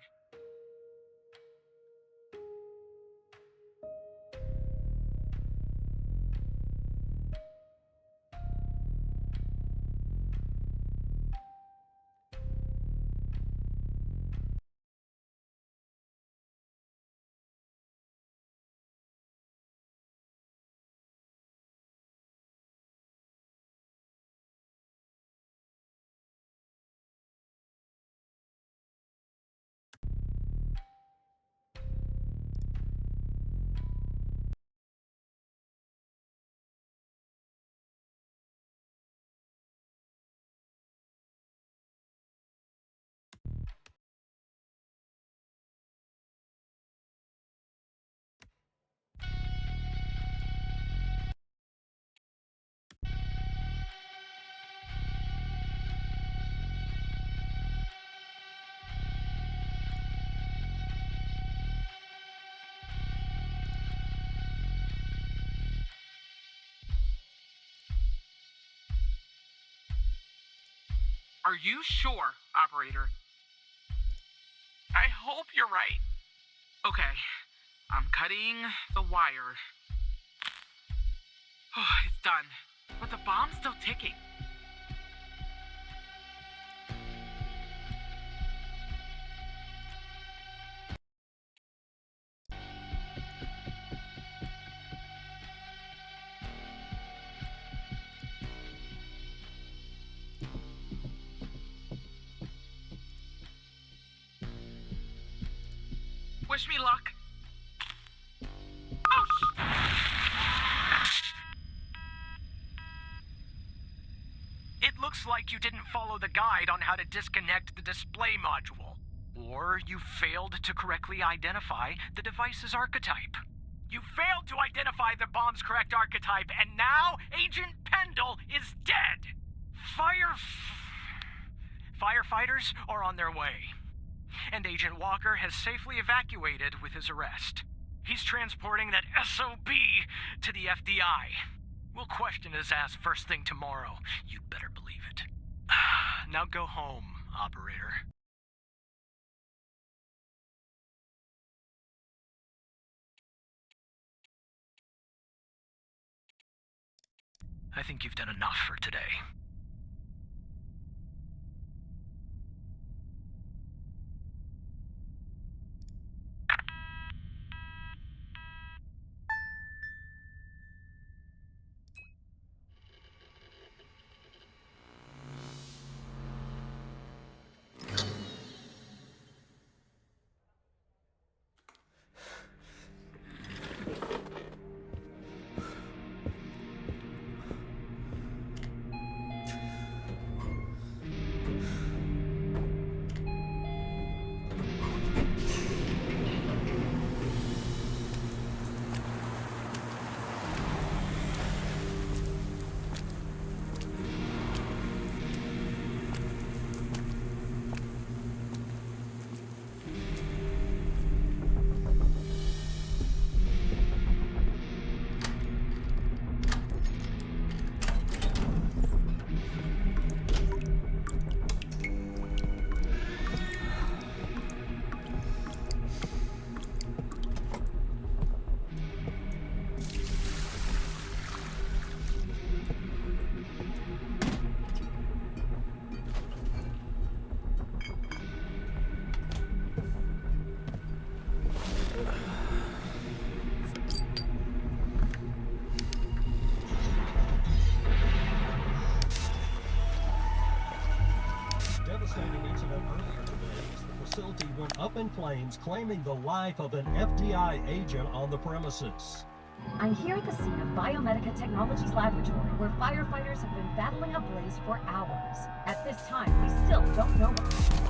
Are you sure, operator? I hope you're right. Okay, I'm cutting the wire. Oh, it's done. But the bomb's still ticking. Wish me luck. Oh, It looks like you didn't follow the guide on how to disconnect the display module. Or you failed to correctly identify the device's archetype. You failed to identify the bomb's correct archetype, and now Agent Kendall is dead! Firefighters are on their way. And Agent Walker has safely evacuated with his arrest. He's transporting that SOB to the FBI. We'll question his ass first thing tomorrow. You'd better believe it. Now go home, operator. I think you've done enough for today. Devastating incident earlier today as the facility went up in flames, claiming the life of an FDI agent on the premises. I'm here at the scene of Biomedica Technologies Laboratory, where firefighters have been battling a blaze for hours. At this time, we still don't know what.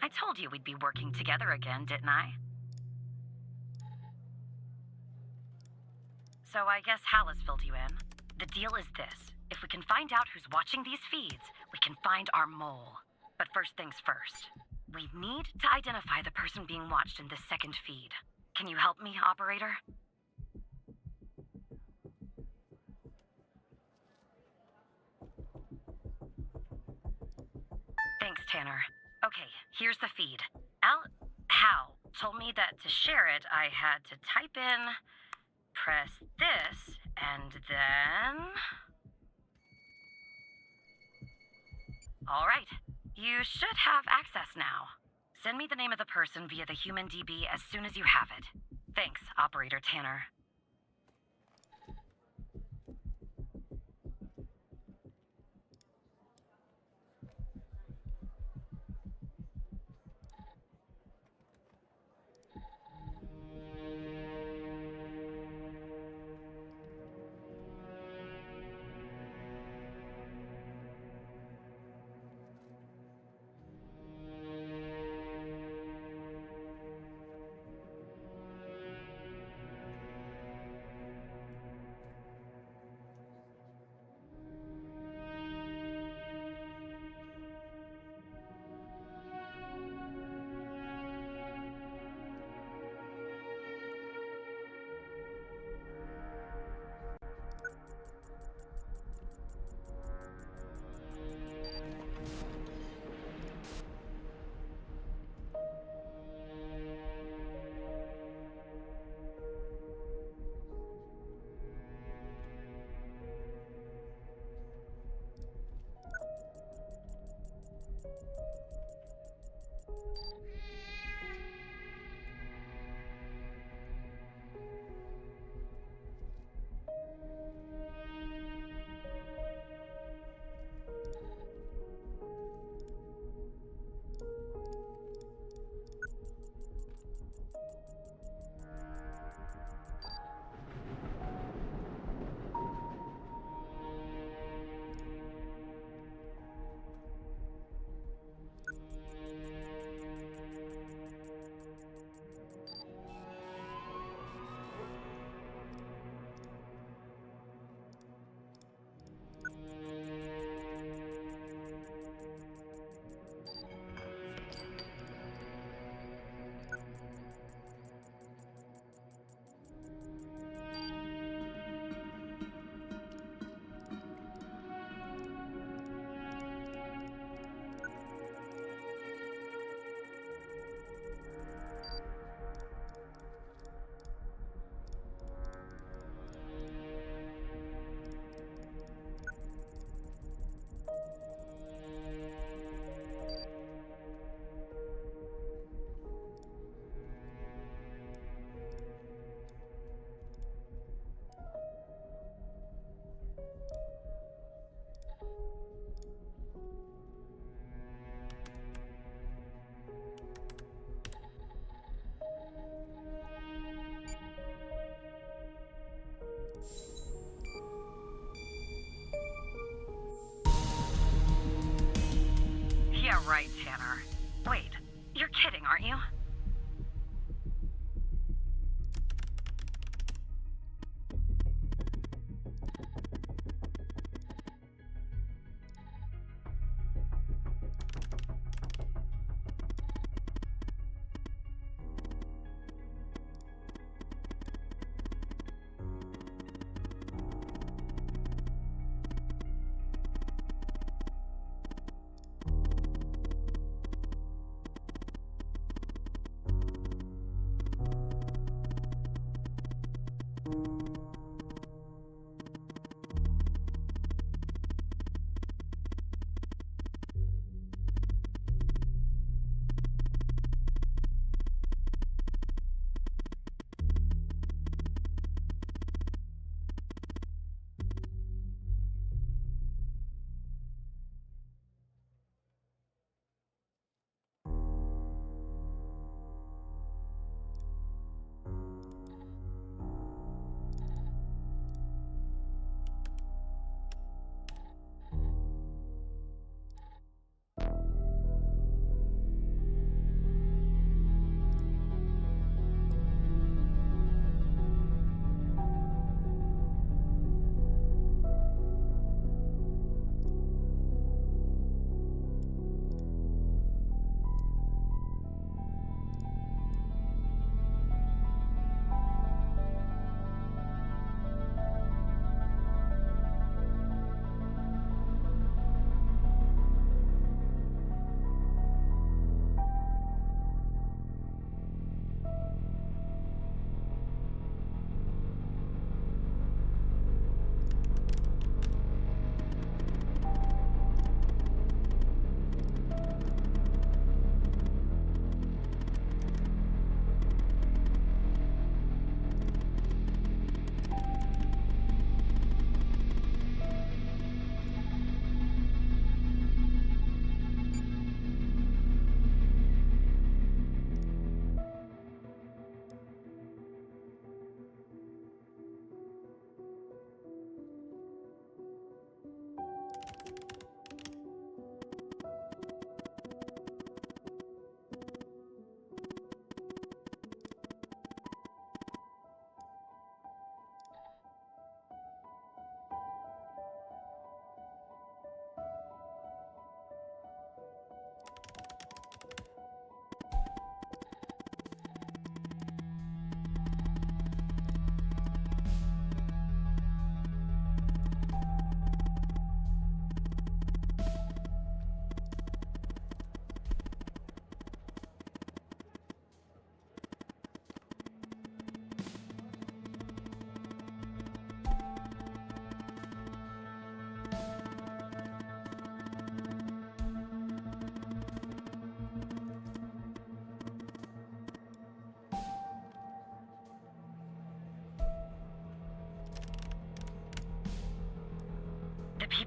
I told you we'd be working together again, didn't I? So I guess Hal has filled you in. The deal is this. If we can find out who's watching these feeds, we can find our mole. But first things first. We need to identify the person being watched in this second feed. Can you help me, operator? Thanks, Tanner. Okay, here's the feed. Hal told me that to share it, I had to type in, press this, and then... All right, you should have access now. Send me the name of the person via the HumanDB as soon as you have it. Thanks, Operator Tanner.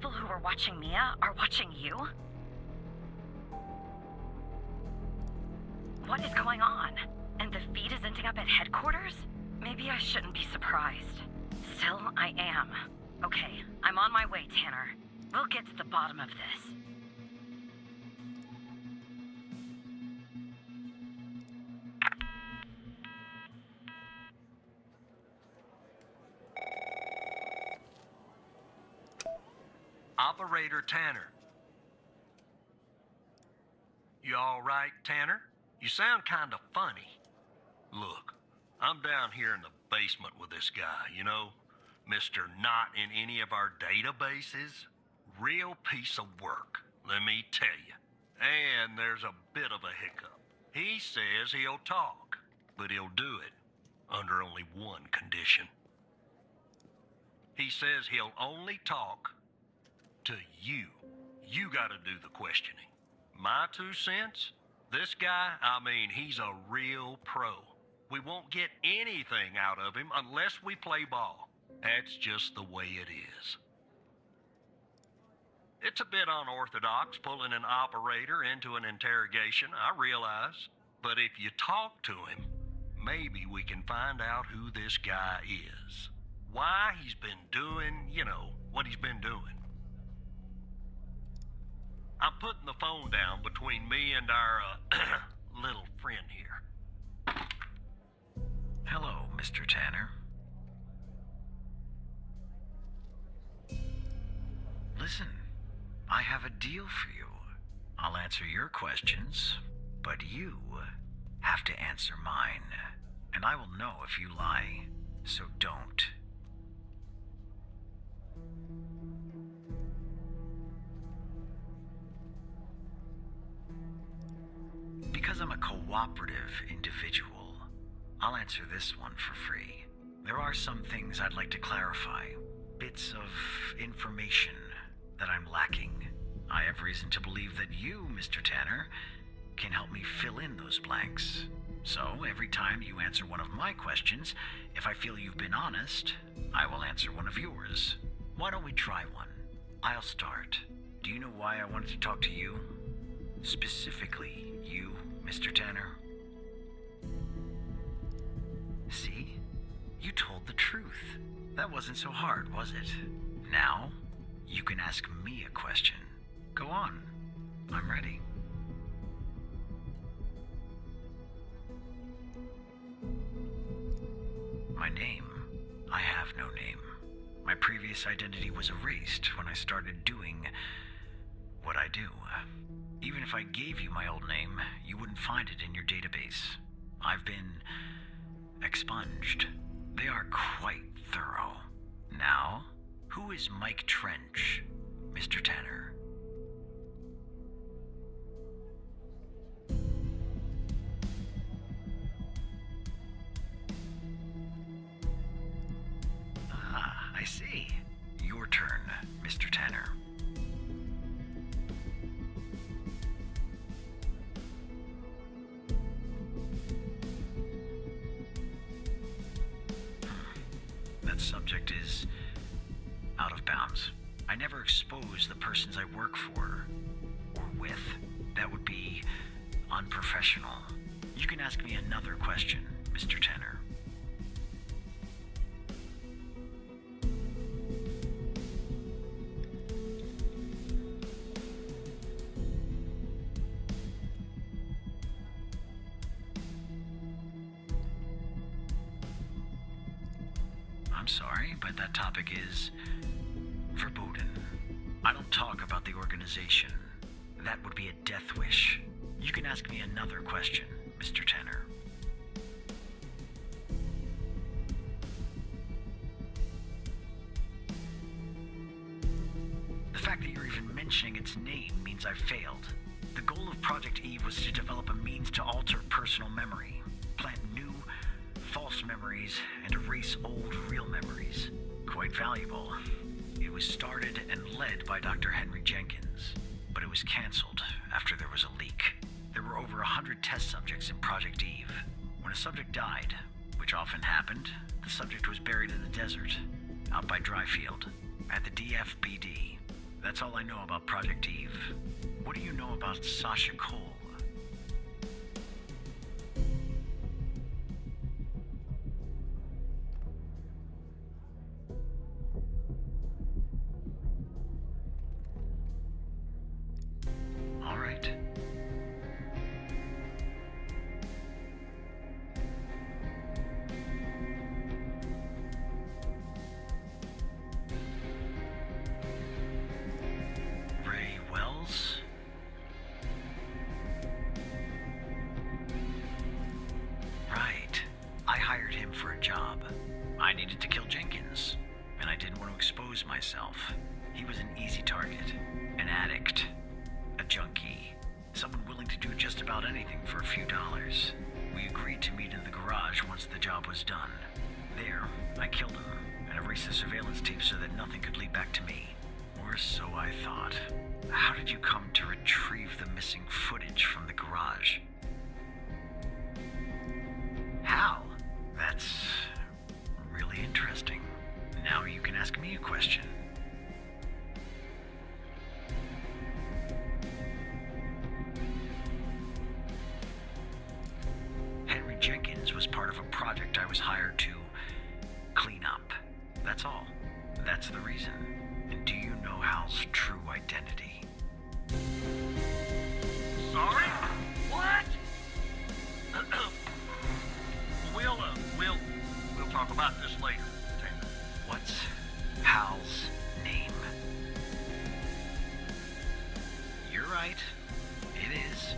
people who were watching Mia are watching you? What is going on? And the feed is ending up at headquarters? Maybe I shouldn't be surprised. Still, I am. Okay, I'm on my way, Tanner. We'll get to the bottom of this. Operator Tanner. You all right, Tanner? You sound kind of funny. Look, I'm down here in the basement with this guy, you know? Mr. Not in any of our databases. Real piece of work, let me tell you. And there's a bit of a hiccup. He says he'll talk, but he'll do it under only one condition. He says he'll only talk to you. You gotta do the questioning. My 2 cents? This guy, he's a real pro. We won't get anything out of him unless we play ball. That's just the way it is. It's a bit unorthodox pulling an operator into an interrogation, I realize. But if you talk to him, maybe we can find out who this guy is. Why he's been doing, what he's been doing. I'm putting the phone down between me and our, little friend here. Hello, Mr. Tanner. Listen, I have a deal for you. I'll answer your questions, but you have to answer mine. And I will know if you lie, so don't. Because I'm a cooperative individual, I'll answer this one for free. There are some things I'd like to clarify, bits of information that I'm lacking. I have reason to believe that you, Mr. Tanner, can help me fill in those blanks. So every time you answer one of my questions, if I feel you've been honest, I will answer one of yours. Why don't we try one? I'll start. Do you know why I wanted to talk to you? Specifically, you, Mr. Tanner? See? You told the truth. That wasn't so hard, was it? Now, you can ask me a question. Go on. I'm ready. My name? I have no name. My previous identity was erased when I started doing what I do. Even if I gave you my old name, you wouldn't find it in your database. I've been expunged. They are quite thorough. Now, who is Mike Trench, Mr. Tanner? Ah, I see. Your turn, Mr. Tanner. That subject is out of bounds. I never expose the persons I work for or with. That would be unprofessional. You can ask me another question, Mr. Tanner. I'm sorry, but that topic is verboten. I don't talk about the organization. That would be a death wish. You can ask me another question, Mr. Tanner. The fact that you're even mentioning its name means I've failed. The goal of Project Eve was to develop a means to alter personal memory, plant new, false memories, and erase old, real memories. Quite valuable. It was started and led by Dr. Henry Jenkins, but it was canceled after there was a leak. There were over 100 test subjects in Project Eve. When a subject died, which often happened, the subject was buried in the desert, out by Dryfield, at the DFBD. That's all I know about Project Eve. What do you know about Sasha Cole? All right. Ray Wells? Right. I hired him for a job. I needed to kill Jenkins, and I didn't want to expose myself. He was an easy target, an addict, a junkie, someone willing to do just about anything for a few dollars. We agreed to meet in the garage once the job was done. There, I killed him and erased the surveillance tape so that nothing could lead back to me. Or so I thought. How did you come to retrieve the missing footage from the garage? How? That's really interesting. Now you can ask me a question. Henry Jenkins was part of a project I was hired to clean up. That's all. That's the reason. And do you know Hal's true identity? Sorry? What? We'll talk about this later, Tanner. What's Hal's name? You're right. It is.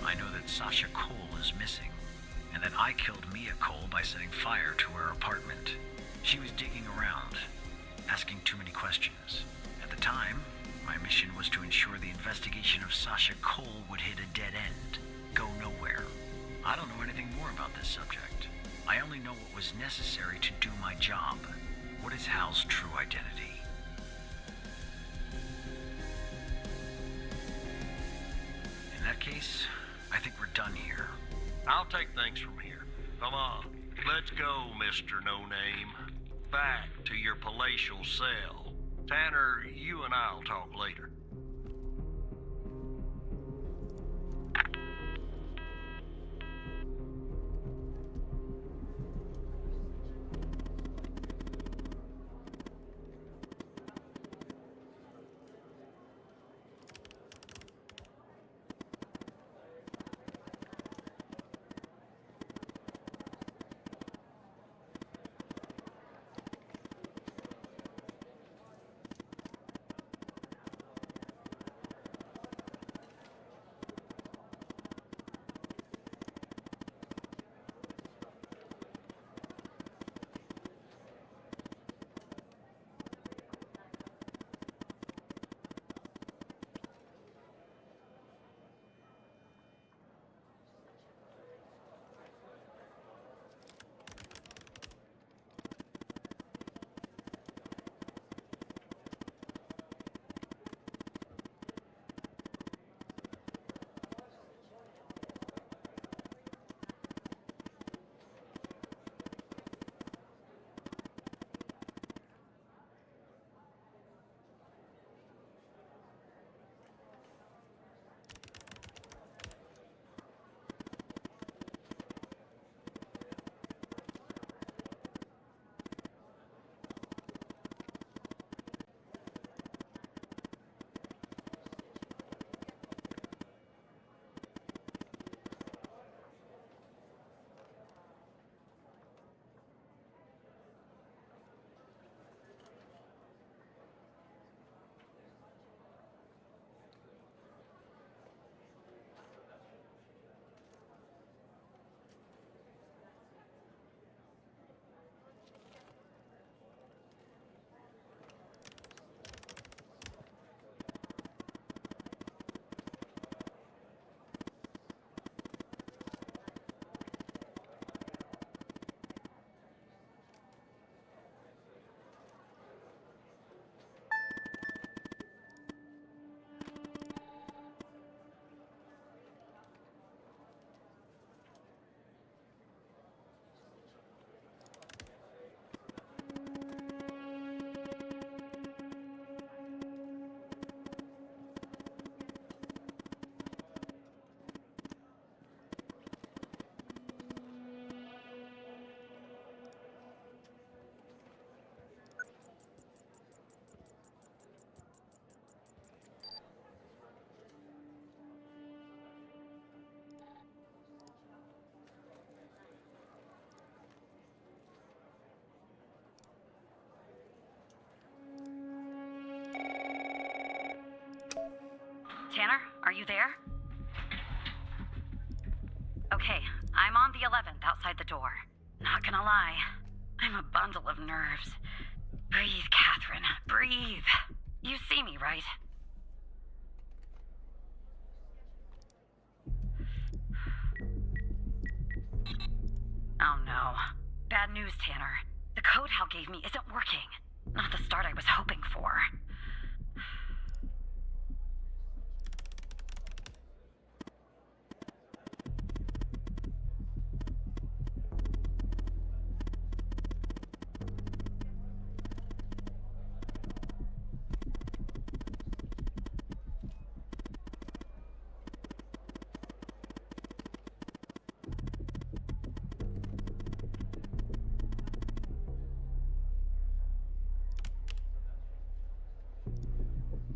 I know that Sasha Cole is missing, and that I killed Mia Cole by setting fire to her apartment. She was digging around, asking too many questions. At the time, my mission was to ensure the investigation of Sasha Cole would hit a dead end, go nowhere. I don't know anything more about this subject. I only know what was necessary to do my job. What is Hal's true identity? In that case, I think we're done here. I'll take things from here. Come on, let's go, Mr. No Name. Back to your palatial cell. Tanner, you and I'll talk later. Tanner, are you there? Okay, I'm on the 11th outside the door. Not gonna lie, I'm a bundle of nerves. Breathe, Catherine, breathe. You see me, right? Oh no. Bad news, Tanner. The code Hal gave me isn't working. Not the start I was hoping for.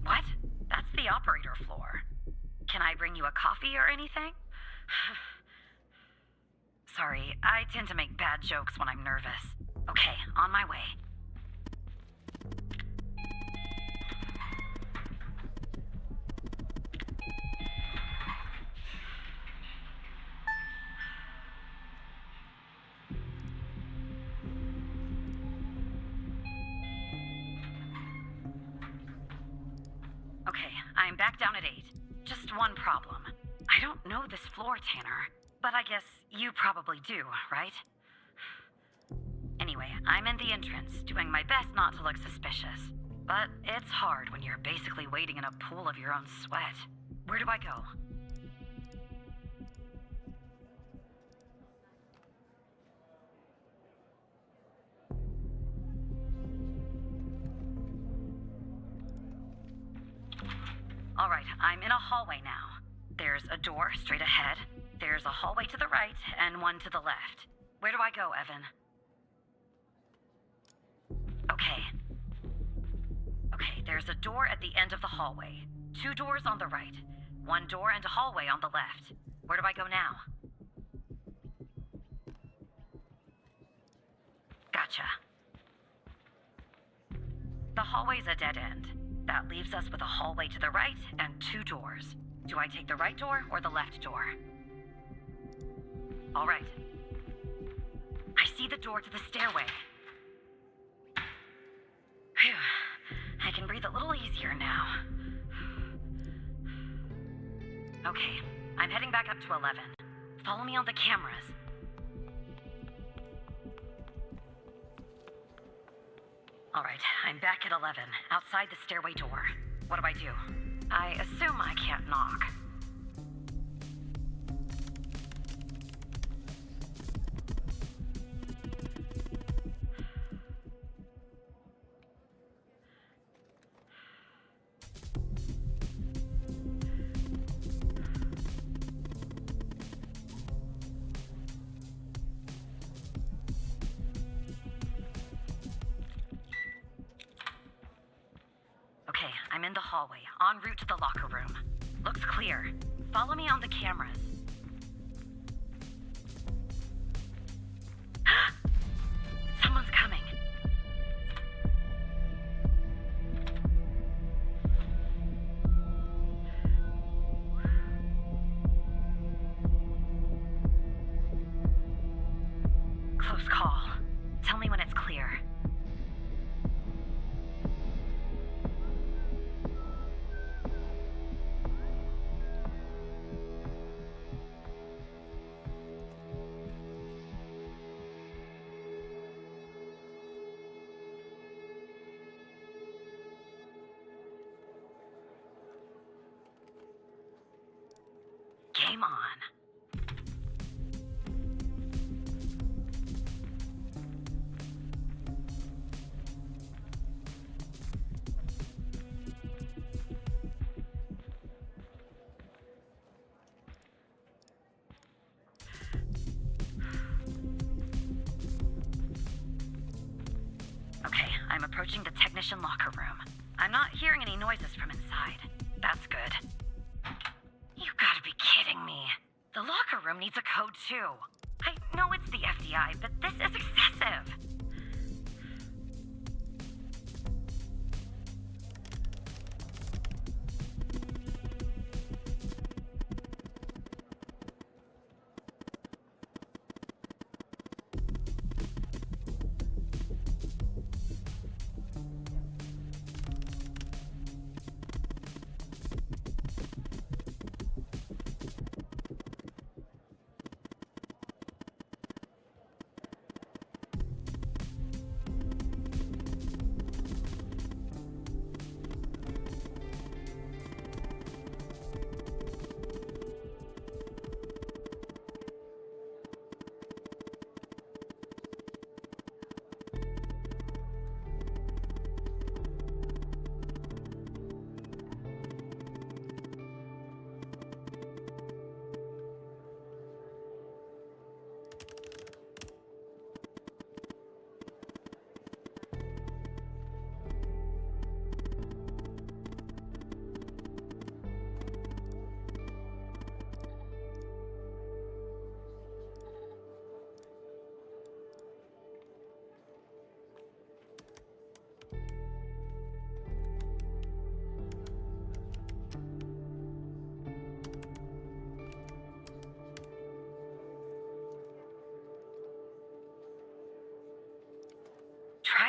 What? That's the operator floor. Can I bring you a coffee or anything? Sorry, I tend to make bad jokes when I'm nervous. Okay, on my way. Okay, I'm back down at 8. Just one problem. I don't know this floor, Tanner. But I guess you probably do, right? Anyway, I'm in the entrance, doing my best not to look suspicious. But it's hard when you're basically wading in a pool of your own sweat. Where do I go? Alright, I'm in a hallway now. There's a door straight ahead. There's a hallway to the right and one to the left. Where do I go, Evan? Okay. Okay, there's a door at the end of the hallway. 2 doors on the right. 1 door and a hallway on the left. Where do I go now? Gotcha. The hallway's a dead end. That leaves us with a hallway to the right and 2 doors. Do I take the right door or the left door? All right. I see the door to the stairway. Phew. I can breathe a little easier now. Okay, I'm heading back up to 11. Follow me on the cameras. All right, I'm back at 11, outside the stairway door. What do I do? I assume I can't knock. Okay, I'm in the hallway, en route to the locker room. Looks clear. Follow me on the cameras. Someone's coming. Close call. Tell me when it's clear. Game on. Okay, I'm approaching the technician locker room. I'm not hearing any noises from inside. That's good. You gotta be kidding me. The locker room needs a code too. I know it's the FDI, but this is excessive.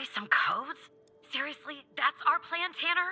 memorize some codes? Seriously, that's our plan, Tanner?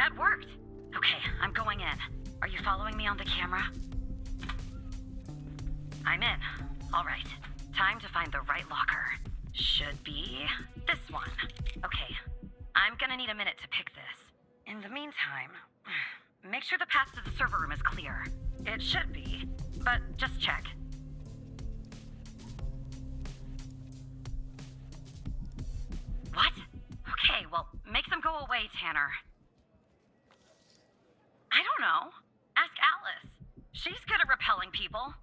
That worked. Okay, I'm going in. Are you following me on the camera? I'm in. All right. Time to find the right locker. Should be this one. Okay. I'm gonna need a minute to pick this. In the meantime, make sure the path to the server room is clear. It should be, but just check. What? Okay, well, make them go away, Tanner. I don't know. Ask Alice. She's good at repelling people.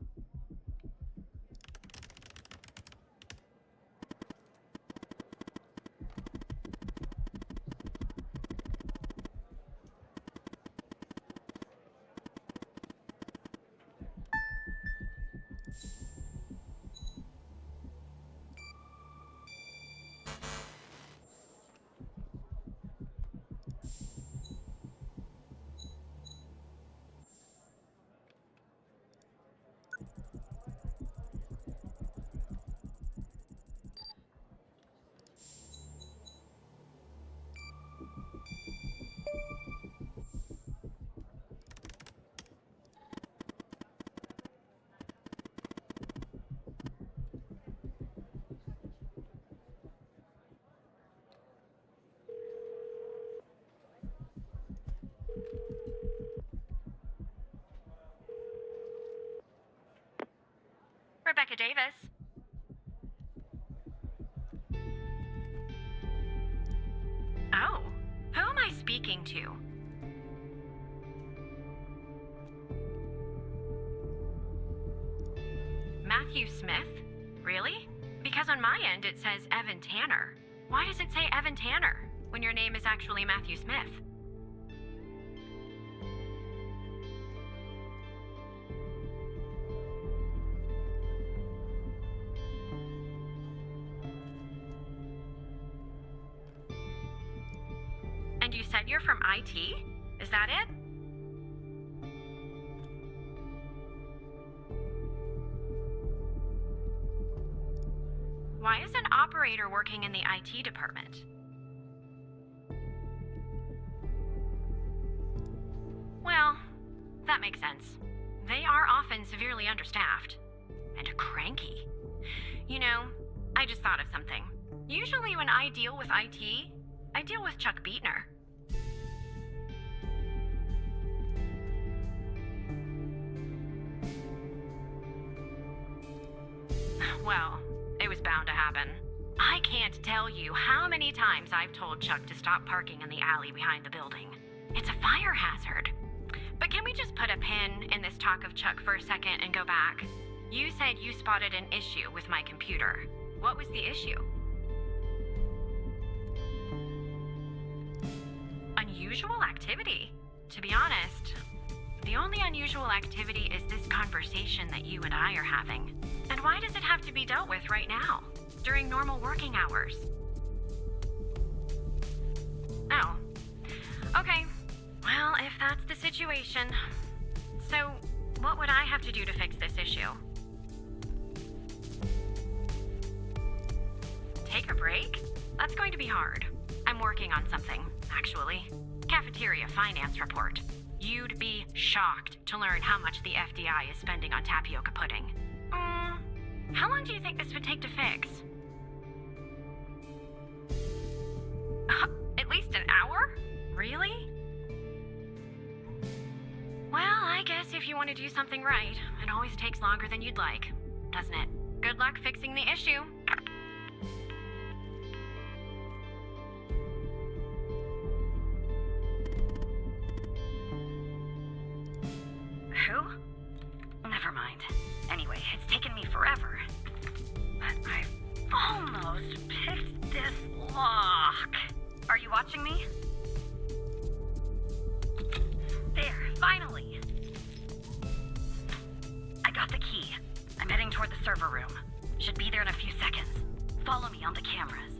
Rebecca Davis. Oh, who am I speaking to? Matthew Smith? Really? Because on my end it says Evan Tanner. Why does it say Evan Tanner when your name is actually Matthew Smith? And you said you're from IT? Is that it? Why is an operator working in the IT department? Well, that makes sense. They are often severely understaffed. And cranky. You know, I just thought of something. Usually when I deal with IT, I deal with Chuck Beatner. Well, it was bound to happen. I can't tell you how many times I've told Chuck to stop parking in the alley behind the building. It's a fire hazard. But can we just put a pin in this talk of Chuck for a second and go back? You said you spotted an issue with my computer. What was the issue? Unusual activity? To be honest, the only unusual activity is this conversation that you and I are having. And why does it have to be dealt with right now, during normal working hours? Oh. Okay. Well, if that's the situation. So, what would I have to do to fix this issue? Take a break? That's going to be hard. I'm working on something, actually. Cafeteria finance report. You'd be shocked to learn how much the FDI is spending on tapioca pudding. How long do you think this would take to fix? At least an hour? Really? Well, I guess if you want to do something right, it always takes longer than you'd like, doesn't it? Good luck fixing the issue. Who? Never mind. Anyway, it's taken me forever. But I've almost picked this lock. Are you watching me? There, finally. I got the key. I'm heading toward the server room. Should be there in a few seconds. Follow me on the cameras.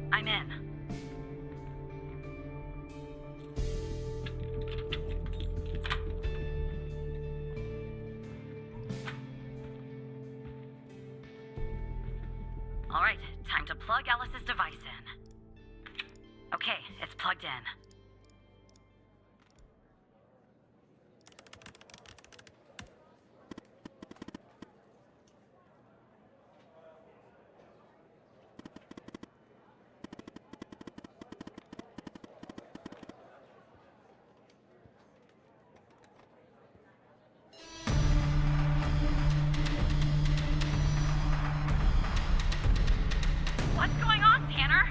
I'm in. All right, time to plug Alice's device in. Okay, it's plugged in. What's going on, Tanner?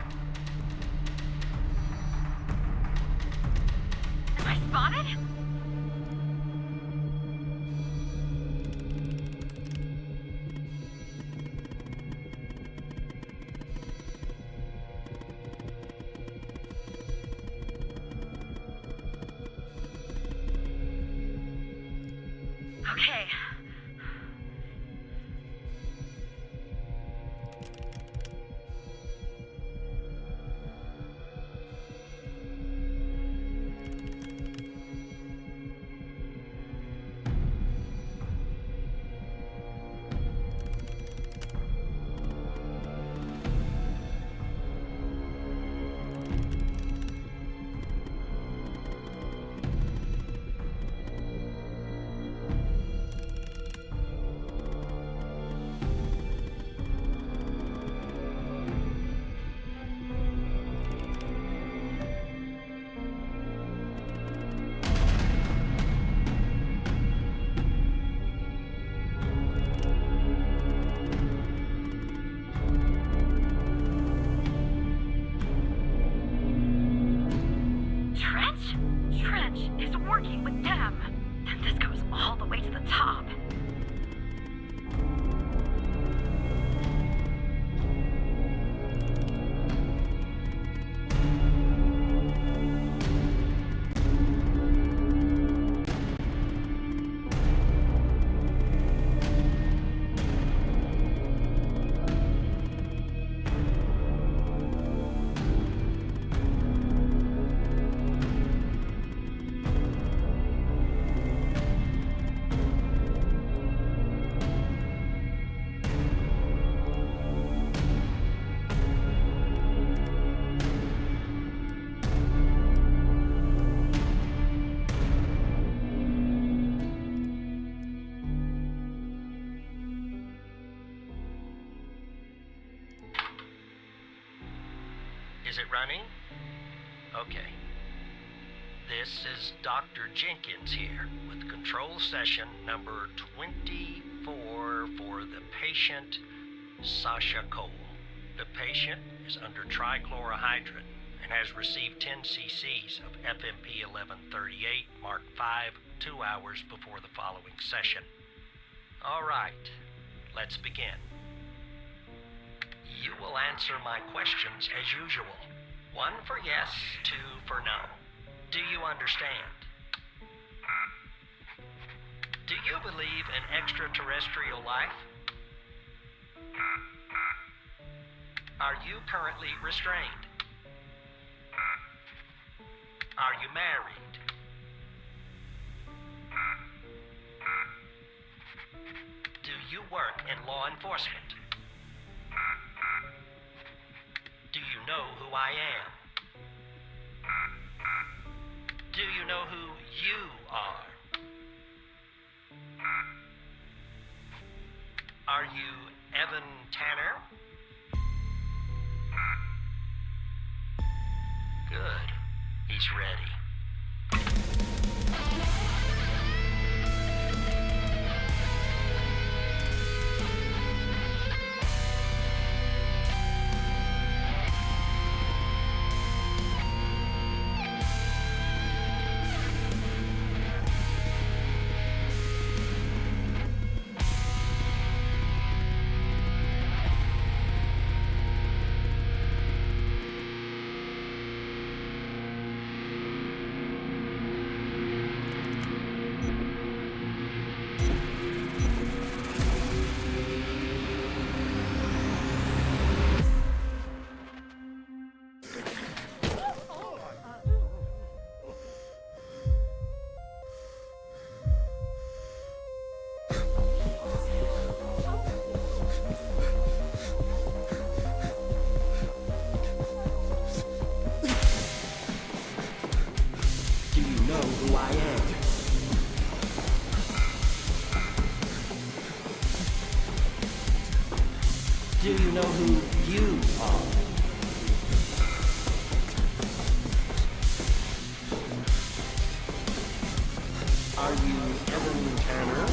working with them, then this goes all the way to the top. Is it running? Okay. This is Dr. Jenkins here with control session number 24 for the patient Sasha Cole. The patient is under trichlorohydrin and has received 10 cc's of FMP 1138 Mark 5 2 hours before the following session. All right, let's begin. You will answer my questions as usual. 1 for yes, 2 for no. Do you understand? Do you believe in extraterrestrial life? Are you currently restrained? Are you married? Do you work in law enforcement? Do you know who I am? Do you know who you are? Are you Evan Tanner? Good. He's ready. Do you know who you are? Are you Evan Tanner?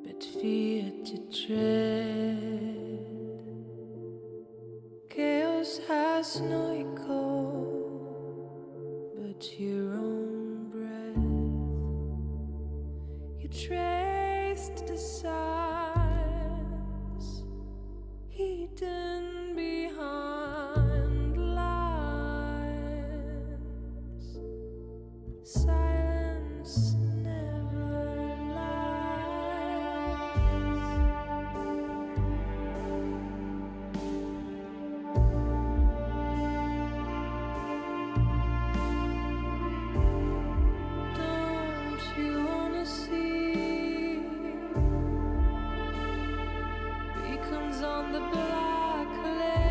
but fear to tread. Chaos has no echo but your own breath. You traced the signs hidden behind lines. Silence never lies. Don't you wanna see beacons on the black lake?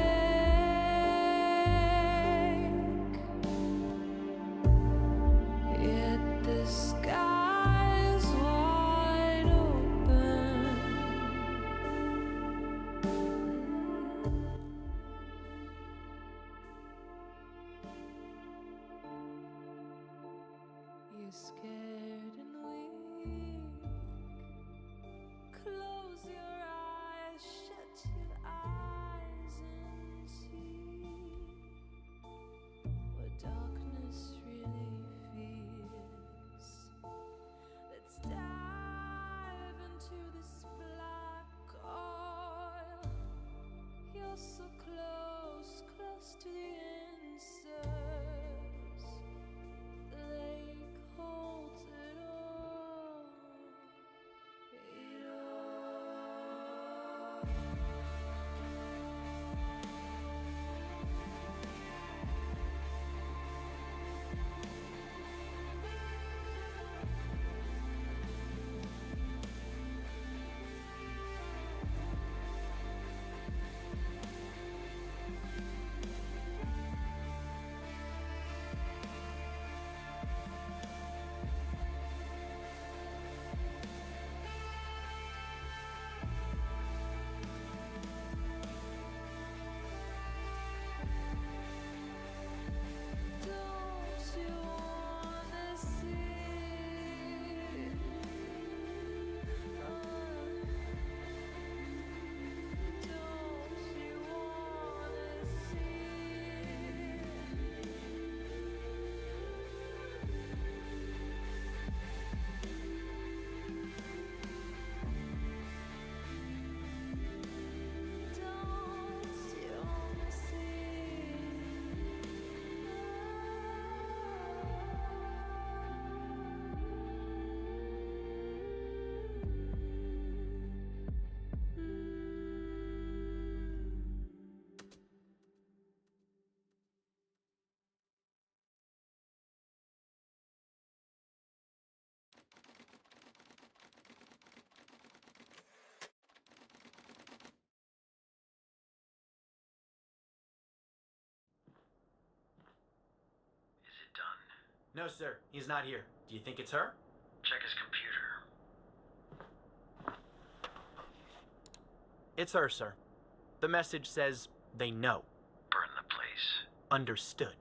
Yet the sky's wide open. You're scared and weak. Close your eyes, shut your eyes and see what darkness really feels. Let's dive into this black oil. You're so close, close to the answers. The lake holds it all. It all. Don't you wanna see? Don't you wanna see? Don't you wanna Is it done? No, sir. He's not here. Do you think it's her? Check his computer. It's her, sir. The message says they know. Burn the place. Understood.